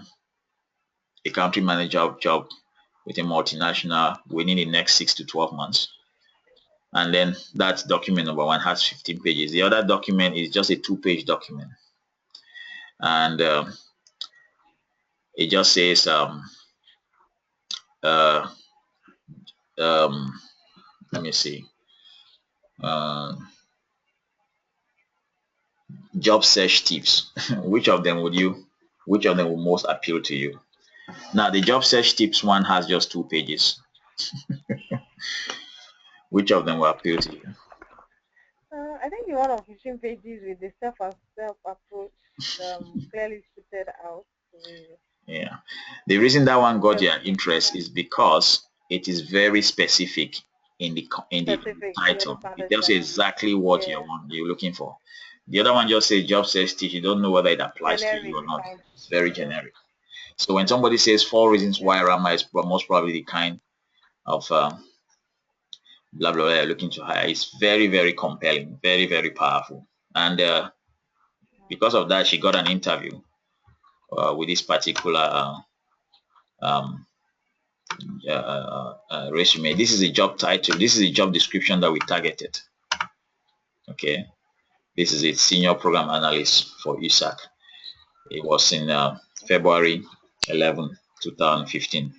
country manager job with a multinational within the next 6 to 12 months. And then that document number 1 has 15 pages. The other document is just a 2-page document. And it just says, let me see, job search tips. Which of them will most appeal to you? Now, the job search tips one has just 2 pages. Which of them will appeal to you? I think the one of 15 pages with the self approach clearly suited out. Yeah. The reason that one got your interest is because it is very specific. in the Specific. You title. understand It the tells you exactly what Yeah. you're looking for. The other one just says job says teach. You don't know whether it applies to you Generic or not. kind. It's very generic. So when somebody says 4 reasons why Rama is most probably the kind of blah blah blah you're looking to hire, it's very, very compelling, very, very powerful. And because of that, she got an interview with this particular um, resume. This is a job title. This is a job description that we targeted. Okay, this is a senior program analyst for ISAC. It was in February 11, 2015.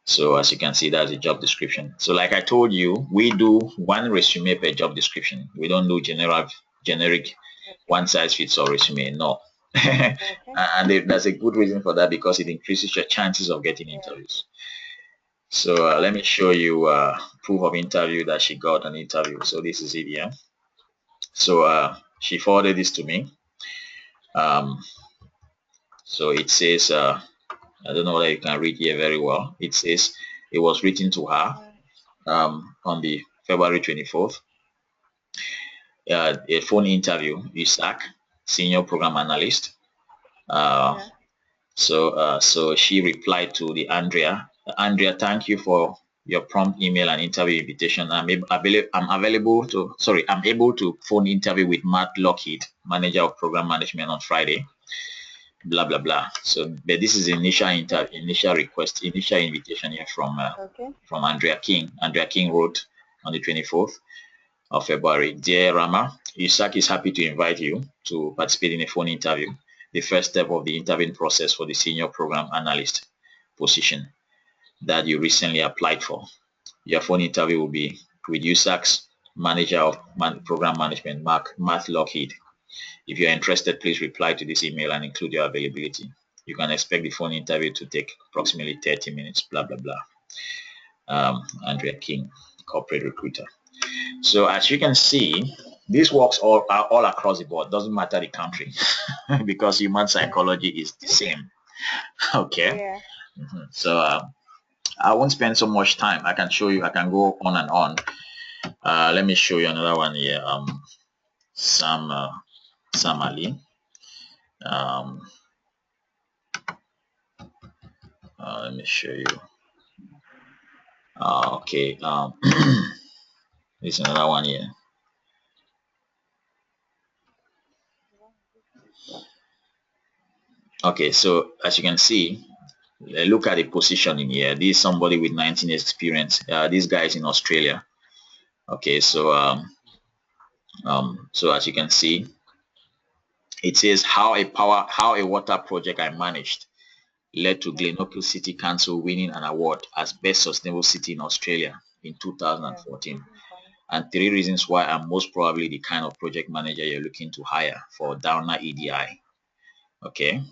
So as you can see, that's a job description. So like I told you, we do one resume per job description. We don't do generic one size fits all resume. No. And there's a good reason for that, because it increases your chances of getting interviews. So let me show you proof of interview that she got an interview. So this is it here. So she forwarded this to me. So it says, I don't know whether you can read here very well. It says it was written to her on the February 24th. A phone interview, ISAC, senior program analyst. So she replied to the Andrea. Andrea, thank you for your prompt email and interview invitation. I'm able to phone interview with Matt Lockheed, manager of program management, on Friday. Blah blah blah. So, but this is initial request, initial invitation here from Andrea King. Andrea King wrote on the 24th of February, dear Rama, ISAC is happy to invite you to participate in a phone interview, the first step of the interviewing process for the senior program analyst position that you recently applied for. Your phone interview will be with ISAC's manager of program management, Matt Lockheed. If you're interested, please reply to this email and include your availability. You can expect the phone interview to take approximately 30 minutes, blah, blah, blah. Andrea King, corporate recruiter. So as you can see, this works all across the board. Doesn't matter the country because human psychology is the same. Okay. So I won't spend so much time. I can show you. I can go on and on. Let me show you another one here. Sam Ali. Let me show you. Okay. This is another one here. Okay, so as you can see, look at the positioning here. This is somebody with 19 years experience. This guy is in Australia. Okay, so so as you can see, it says how a water project I managed led to Glenorchy City Council winning an award as best sustainable city in Australia in 2014. And 3 reasons why I'm most probably the kind of project manager you're looking to hire for Downer EDI. Okay.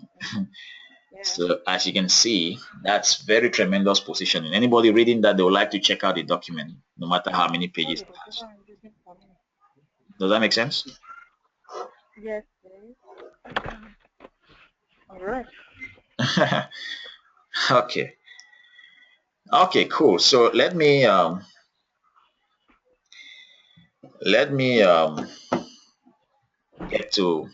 So as you can see, that's very tremendous positioning. Anybody reading that, they would like to check out the document, no matter how many pages it has. Does that make sense? Yes, please. All right. Okay. Okay, cool. So let me get to.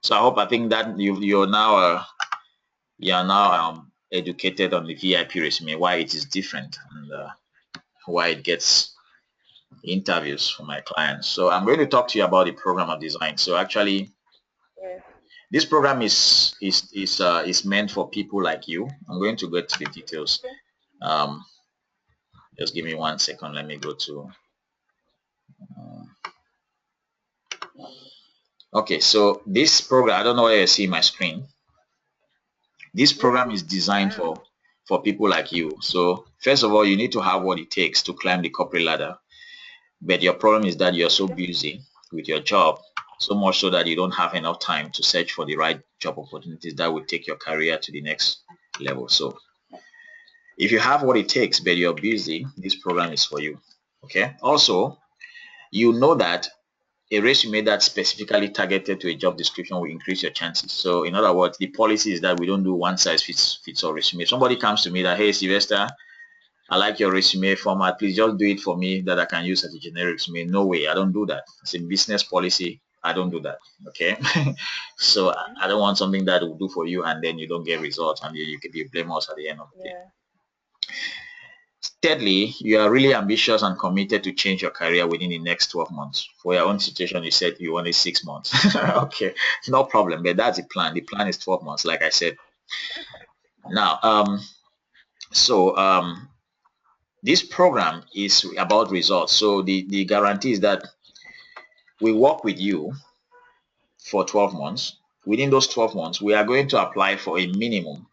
So I think that you're now educated on the VIP resume, why it is different, and why it gets interviews for my clients. So I'm going to talk to you about the program of design. So actually, this program is meant for people like you. I'm going to go to the details. Just give me 1 second. Let me go to. Okay, so this program, I don't know where you see my screen. This program is designed for people like you. So first of all, you need to have what it takes to climb the corporate ladder. But your problem is that you're so busy with your job, so much so that you don't have enough time to search for the right job opportunities that will take your career to the next level. So if you have what it takes, but you're busy, this program is for you. Okay. Also, you know that a resume that's specifically targeted to a job description will increase your chances. So in other words, the policy is that we don't do one size fits all resume. If somebody comes to me that, hey, Sylvester, I like your resume format. Please just do it for me that I can use as a generic resume. No way, I don't do that. It's a business policy. I don't do that. Okay. So I don't want something that will do for you and then you don't get results and you can be blame us at the end of the day. Thirdly, you are really ambitious and committed to change your career within the next 12 months. For your own situation, you said you wanted 6 months. Okay, no problem, but that's the plan. The plan is 12 months, like I said. Now, this program is about results. So the guarantee is that we work with you for 12 months. Within those 12 months, we are going to apply for a minimum.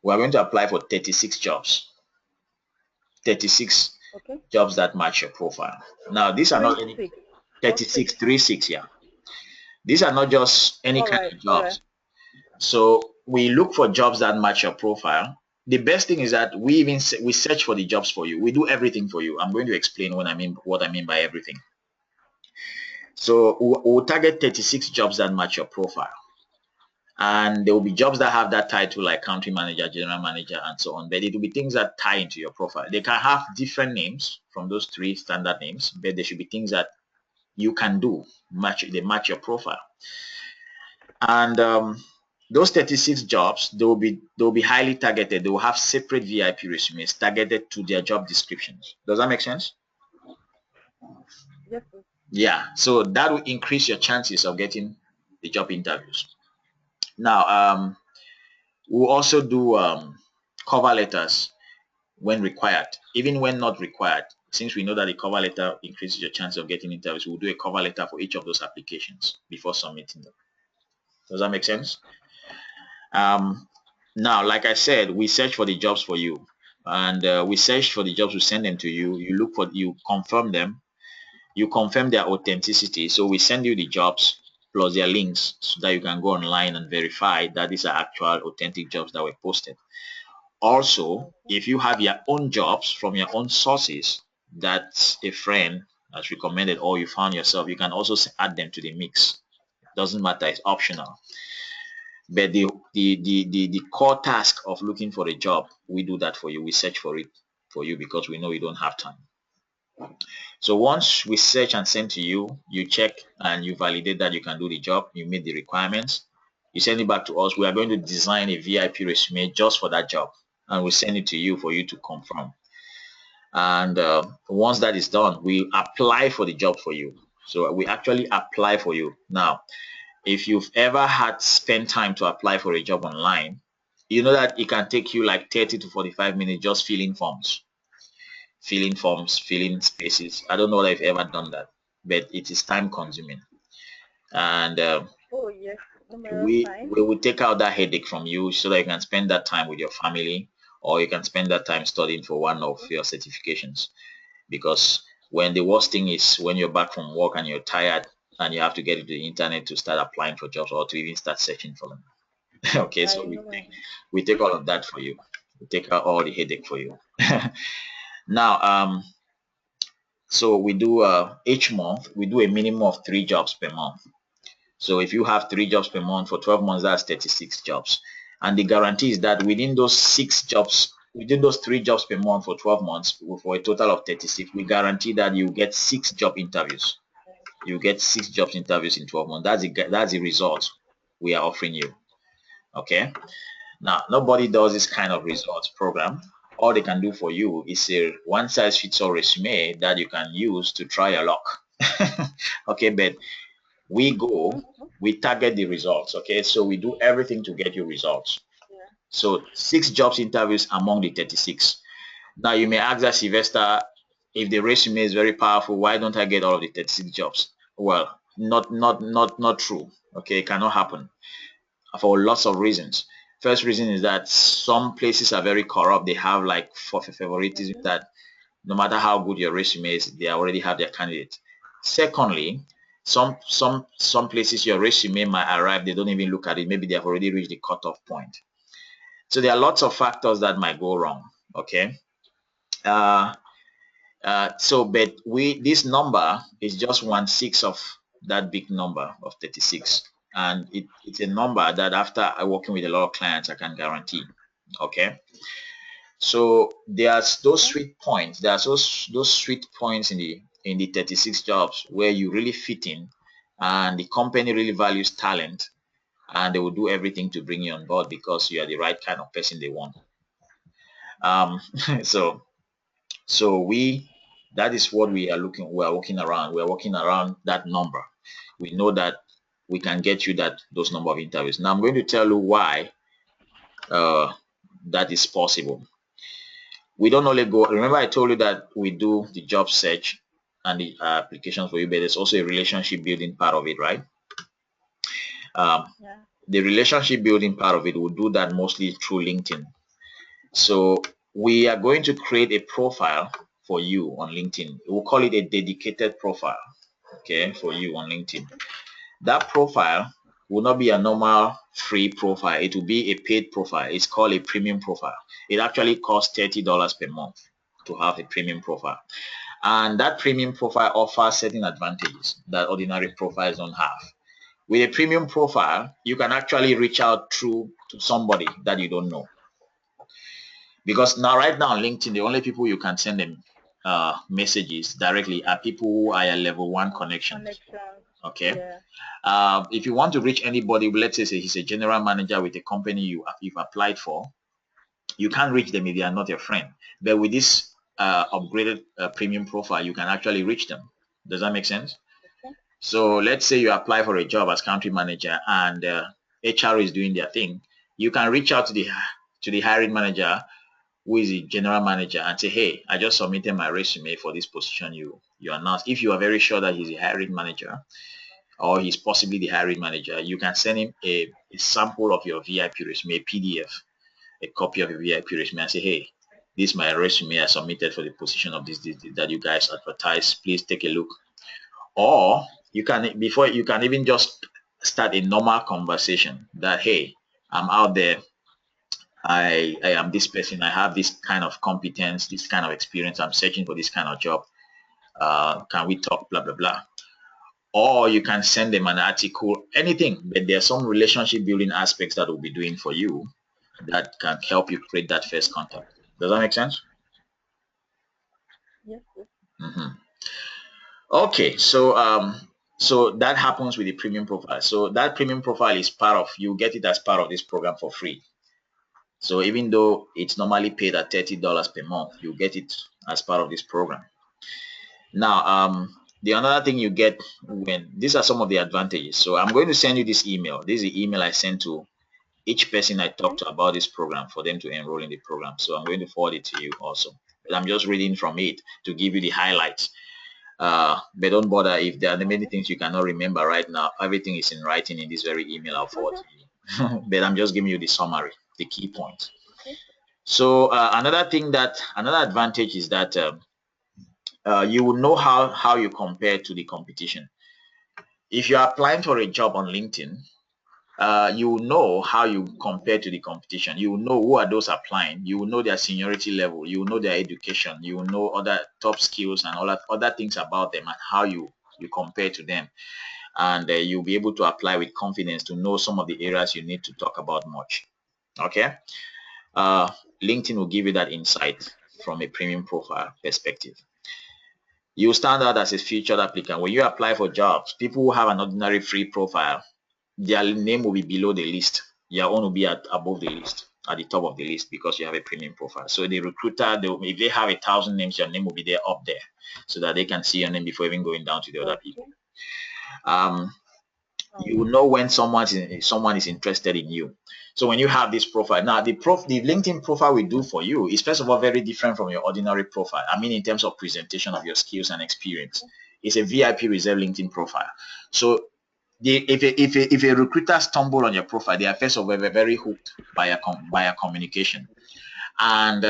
We are going to apply for 36 jobs. 36 jobs that match your profile. Now, these are not any 36, 36, yeah. These are not just any kind of jobs. So we look for jobs that match your profile. The best thing is that we search for the jobs for you. We do everything for you. I'm going to explain what I mean by everything. So we'll target 36 jobs that match your profile. And there will be jobs that have that title like country manager, general manager, and so on. But it will be things that tie into your profile. They can have different names from those 3 standard names, but there should be things that you can do, they match your profile. And those 36 jobs, they will be highly targeted. They will have separate VIP resumes targeted to their job descriptions. Does that make sense? Yes. Yeah, so that will increase your chances of getting the job interviews. Now, we'll also do cover letters when required. Even when not required, since we know that the cover letter increases your chance of getting interviews, we'll do a cover letter for each of those applications before submitting them. Does that make sense? Now, like I said, we search for the jobs for you, and we search for the jobs, we send them to you. You confirm them, you confirm their authenticity. So we send you the jobs plus their links so that you can go online and verify that these are actual authentic jobs that were posted. Also, if you have your own jobs from your own sources that a friend has recommended or you found yourself, you can also add them to the mix. Doesn't matter, it's optional. But the core task of looking for a job, we do that for you. We search for it for you because we know you don't have time. So once we search and send to you, you check and you validate that you can do the job, you meet the requirements, you send it back to us. We are going to design a VIP resume just for that job, and we send it to you for you to confirm. And once that is done, we apply for the job for you. So we actually apply for you. Now, if you've ever had spent time to apply for a job online, you know that it can take you like 30 to 45 minutes just filling forms, filling spaces. I don't know if you've ever done that, but it is time consuming. And Oh yes, we will take out that headache from you so that you can spend that time with your family, or you can spend that time studying for one of your certifications. Because when the worst thing is when you're back from work and you're tired and you have to get into the internet to start applying for jobs or to even start searching for them. Okay, so we take all of that for you. We take out all the headache for you. Now, so we do each month we do a minimum of 3 jobs per month. So if you have 3 jobs per month for 12 months, that's 36 jobs. And the guarantee is that within those 6 jobs, within those 3 jobs per month for 12 months, for a total of 36, we guarantee that you get 6 job interviews. You get 6 jobs interviews in 12 months. That's the result we are offering you. Okay. Now, nobody does this kind of results program. All they can do for you is a one-size-fits-all resume that you can use to try your luck. Okay, but we target the results. Okay, so we do everything to get you results. So 6 jobs interviews among the 36. Now you may ask that, Sylvester, if the resume is very powerful, why don't I get all of the 36 jobs? Well, not true. Okay, it cannot happen for lots of reasons. First reason is that some places are very corrupt. They have like favoritism that no matter how good your resume is, they already have their candidate. Secondly, some places your resume might arrive, they don't even look at it. Maybe they have already reached the cutoff point. So there are lots of factors that might go wrong. Okay. But this number is just 1/6 of that big number of 36. And it's a number that after working with a lot of clients, I can guarantee. Okay. So there's those sweet points. There's those sweet points in the 36 jobs where you really fit in, and the company really values talent, and they will do everything to bring you on board because you are the right kind of person they want. So that is what we are working around. We are working around that number. We know that we can get you those number of interviews. Now I'm going to tell you why that is possible. We don't only go, remember I told you that we do the job search and the applications for you, but there's also a relationship building part of it, right? Yeah. The relationship building part of it, we'll do that mostly through LinkedIn. So we are going to create a profile for you on LinkedIn. We'll call it a dedicated profile, okay, for you on LinkedIn. That profile will not be a normal free profile. It will be a paid profile. It's called a premium profile. It actually costs $30 per month to have a premium profile. And that premium profile offers certain advantages that ordinary profiles don't have. With a premium profile, you can actually reach out to somebody that you don't know. Because now, right now on LinkedIn, the only people you can send them messages directly are people who are level 1 connections. Okay. Yeah. If you want to reach anybody, let's say he's a general manager with a company you've applied for, you can't reach them if they are not your friend. But with this upgraded premium profile, you can actually reach them. Does that make sense? Okay. So let's say you apply for a job as country manager and HR is doing their thing. You can reach out to the hiring manager, who is the general manager, and say, hey, I just submitted my resume for this position you announced. If you are very sure that he's the hiring manager or he's possibly the hiring manager, you can send him a sample of your VIP resume, a PDF, a copy of your VIP resume, and say, hey, this is my resume I submitted for the position of this that you guys advertise. Please take a look. Or you can even just start a normal conversation that, hey, I'm out there. I am this person. I have this kind of competence, this kind of experience. I'm searching for this kind of job. Can we talk? Blah, blah, blah. Or you can send them an article, anything. But there are some relationship building aspects that we'll be doing for you that can help you create that first contact. Does that make sense? Yes. Okay, so that happens with the premium profile. So that premium profile is you get it as part of this program for free. So even though it's normally paid at $30 per month, you get it as part of this program. Now, the another thing you get these are some of the advantages. So I'm going to send you this email. This is the email I sent to each person I talked to about this program for them to enroll in the program. So I'm going to forward it to you also. But I'm just reading from it to give you the highlights. But don't bother if there are many things you cannot remember right now. Everything is in writing in this very email I'll forward to you. But I'm just giving you the summary, the key points. So another advantage is that you will know how you compare to the competition. If you're applying for a job on LinkedIn, you will know how you compare to the competition. You will know who are those applying. You will know their seniority level. You will know their education. You will know other top skills and all that other things about them and how you compare to them. And you'll be able to apply with confidence to know some of the areas you need to talk about much. Okay. LinkedIn will give you that insight from a premium profile perspective. You stand out as a featured applicant. When you apply for jobs, people who have an ordinary free profile, their name will be below the list. Your own will be above the list, at the top of the list, because you have a premium profile. So the recruiter, if they have 1,000 names, your name will be there up there so that they can see your name before even going down to the other people. You know when someone is interested in you. So when you have this profile, now the LinkedIn profile we do for you is first of all very different from your ordinary profile. I mean, in terms of presentation of your skills and experience, it's a VIP reserved LinkedIn profile. So if a recruiter stumble on your profile, they are first of all very hooked by a communication, and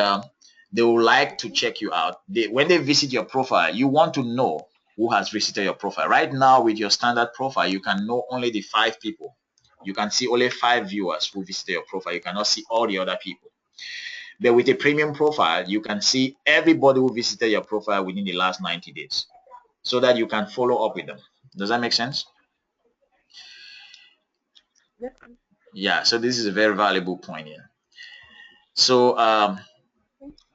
they will like to check you out. When they visit your profile, you want to know who has visited your profile. Right now, with your standard profile, you can know only the 5 people. You can see only 5 viewers who visited your profile. You cannot see all the other people. But with a premium profile, you can see everybody who visited your profile within the last 90 days so that you can follow up with them. Does that make sense? Yes. Yeah, so this is a very valuable point here. So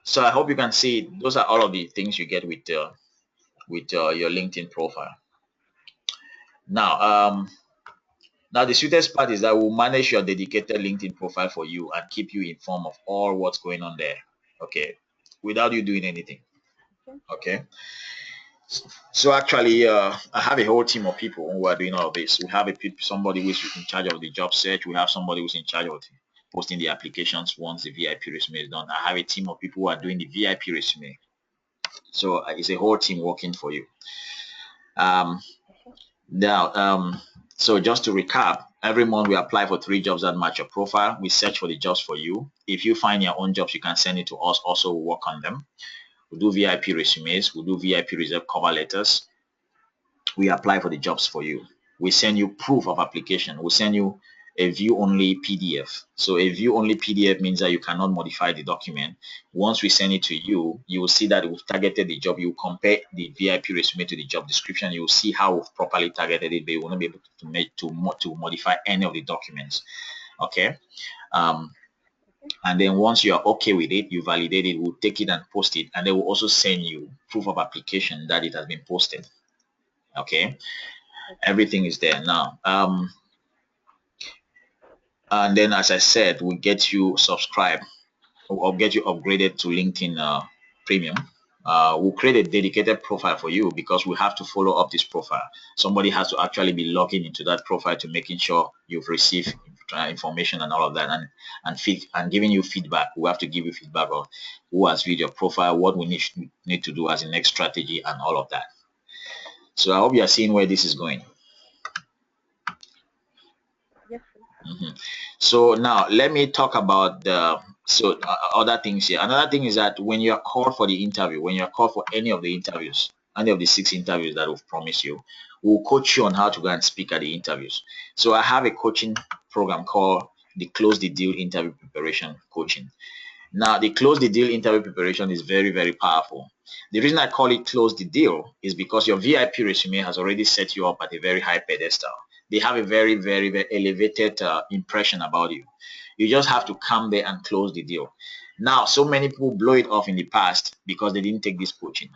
So I hope you can see those are all of the things you get with your LinkedIn profile. Now the sweetest part is that we'll manage your dedicated LinkedIn profile for you and keep you informed of all what's going on there. Okay, without you doing anything. Okay. So actually, I have a whole team of people who are doing all of this. We have somebody who's in charge of the job search. We have somebody who's in charge of posting the applications once the VIP resume is done. I have a team of people who are doing the VIP resume. So it's a whole team working for you. Now, so just to recap, every month we apply for 3 jobs that match your profile. We search for the jobs for you. If you find your own jobs, you can send it to us. Also, we'll work on them. We'll do VIP resumes. We'll do VIP reserve cover letters. We apply for the jobs for you. We send you proof of application. We'll send you a view-only PDF. So a view-only PDF means that you cannot modify the document. Once we send it to you, you will see that we've targeted the job. You compare the VIP resume to the job description. You will see how we've properly targeted it, but you will not be able to modify any of the documents. Okay. And then once you are okay with it, you validate it, we'll take it and post it, and they will also send you proof of application that it has been posted. Okay. Everything is there now. And then, as I said, we get you subscribed or get you upgraded to LinkedIn Premium. We'll create a dedicated profile for you because we have to follow up this profile. Somebody has to actually be logging into that profile to making sure you've received information and all of that, and giving you feedback. We have to give you feedback on who has viewed your profile, what we need to do as a next strategy, and all of that. So I hope you are seeing where this is going. Yes. So now let me talk about other things here. Another thing is that when you are called for the interview, when you are called for any of the interviews, any of the 6 interviews that we've promised you, we'll coach you on how to go and speak at the interviews. So I have a coaching program called the Close the Deal Interview Preparation Coaching. Now, the Close the Deal interview preparation is very, very powerful. The reason I call it Close the Deal is because your VIP resume has already set you up at a very high pedestal. They have a very, very, very elevated impression about you. You just have to come there and close the deal. Now, so many people blow it off in the past because they didn't take this coaching.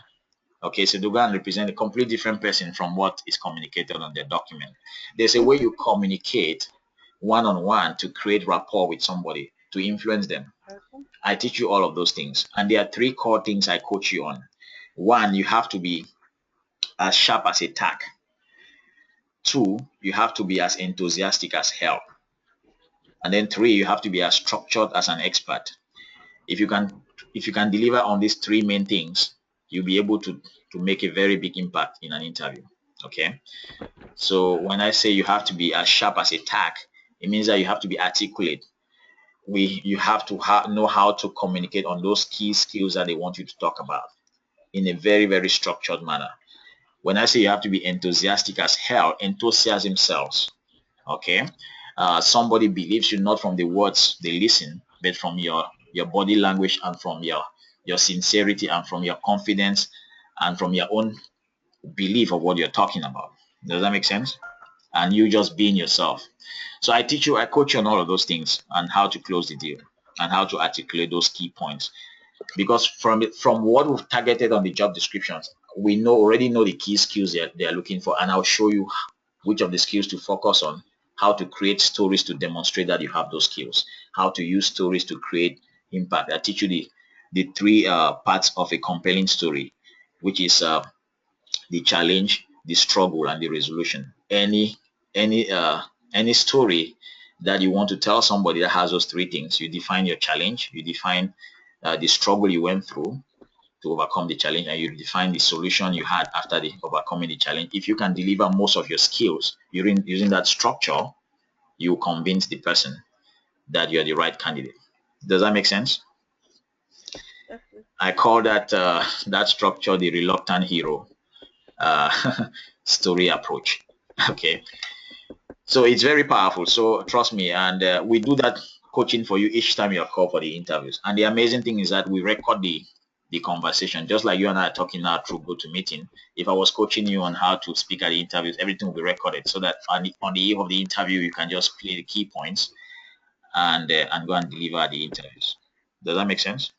Okay, so they go and represent a completely different person from what is communicated on their document. There's a way you communicate one-on-one to create rapport with somebody, to influence them. I teach you all of those things. And there are 3 core things I coach you on. 1, you have to be as sharp as a tack. 2, you have to be as enthusiastic as hell. And then 3, you have to be as structured as an expert. If you can deliver on these 3 main things, you'll be able to make a very big impact in an interview. Okay. So when I say you have to be as sharp as a tack, it means that you have to be articulate. You have to know how to communicate on those key skills that they want you to talk about in a very, very structured manner. When I say you have to be enthusiastic as hell, enthusiasm sells. Okay. Somebody believes you not from the words they listen, but from your body language and from your sincerity and from your confidence and from your own belief of what you're talking about. Does that make sense? And you just being yourself. So I coach you on all of those things and how to close the deal and how to articulate those key points. Because from what we've targeted on the job descriptions, we already know the key skills they are looking for, and I'll show you which of the skills to focus on, how to create stories to demonstrate that you have those skills, how to use stories to create impact. I teach you the 3 parts of a compelling story, which is the challenge, the struggle, and the resolution. Any story that you want to tell somebody that has those 3 things, you define your challenge, you define the struggle you went through to overcome the challenge, and you define the solution you had after overcoming the challenge. If you can deliver most of your skills using that structure, you convince the person that you're the right candidate. Does that make sense? Yes. I call that structure the reluctant hero story approach. Okay, so it's very powerful. So trust me, and we do that coaching for you each time you're called for the interviews. And the amazing thing is that we record the conversation, just like you and I are talking now through GoToMeeting. If I was coaching you on how to speak at the interviews, everything will be recorded so that on the eve of the interview, you can just play the key points and go and deliver the interviews. Does that make sense?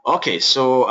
Okay, so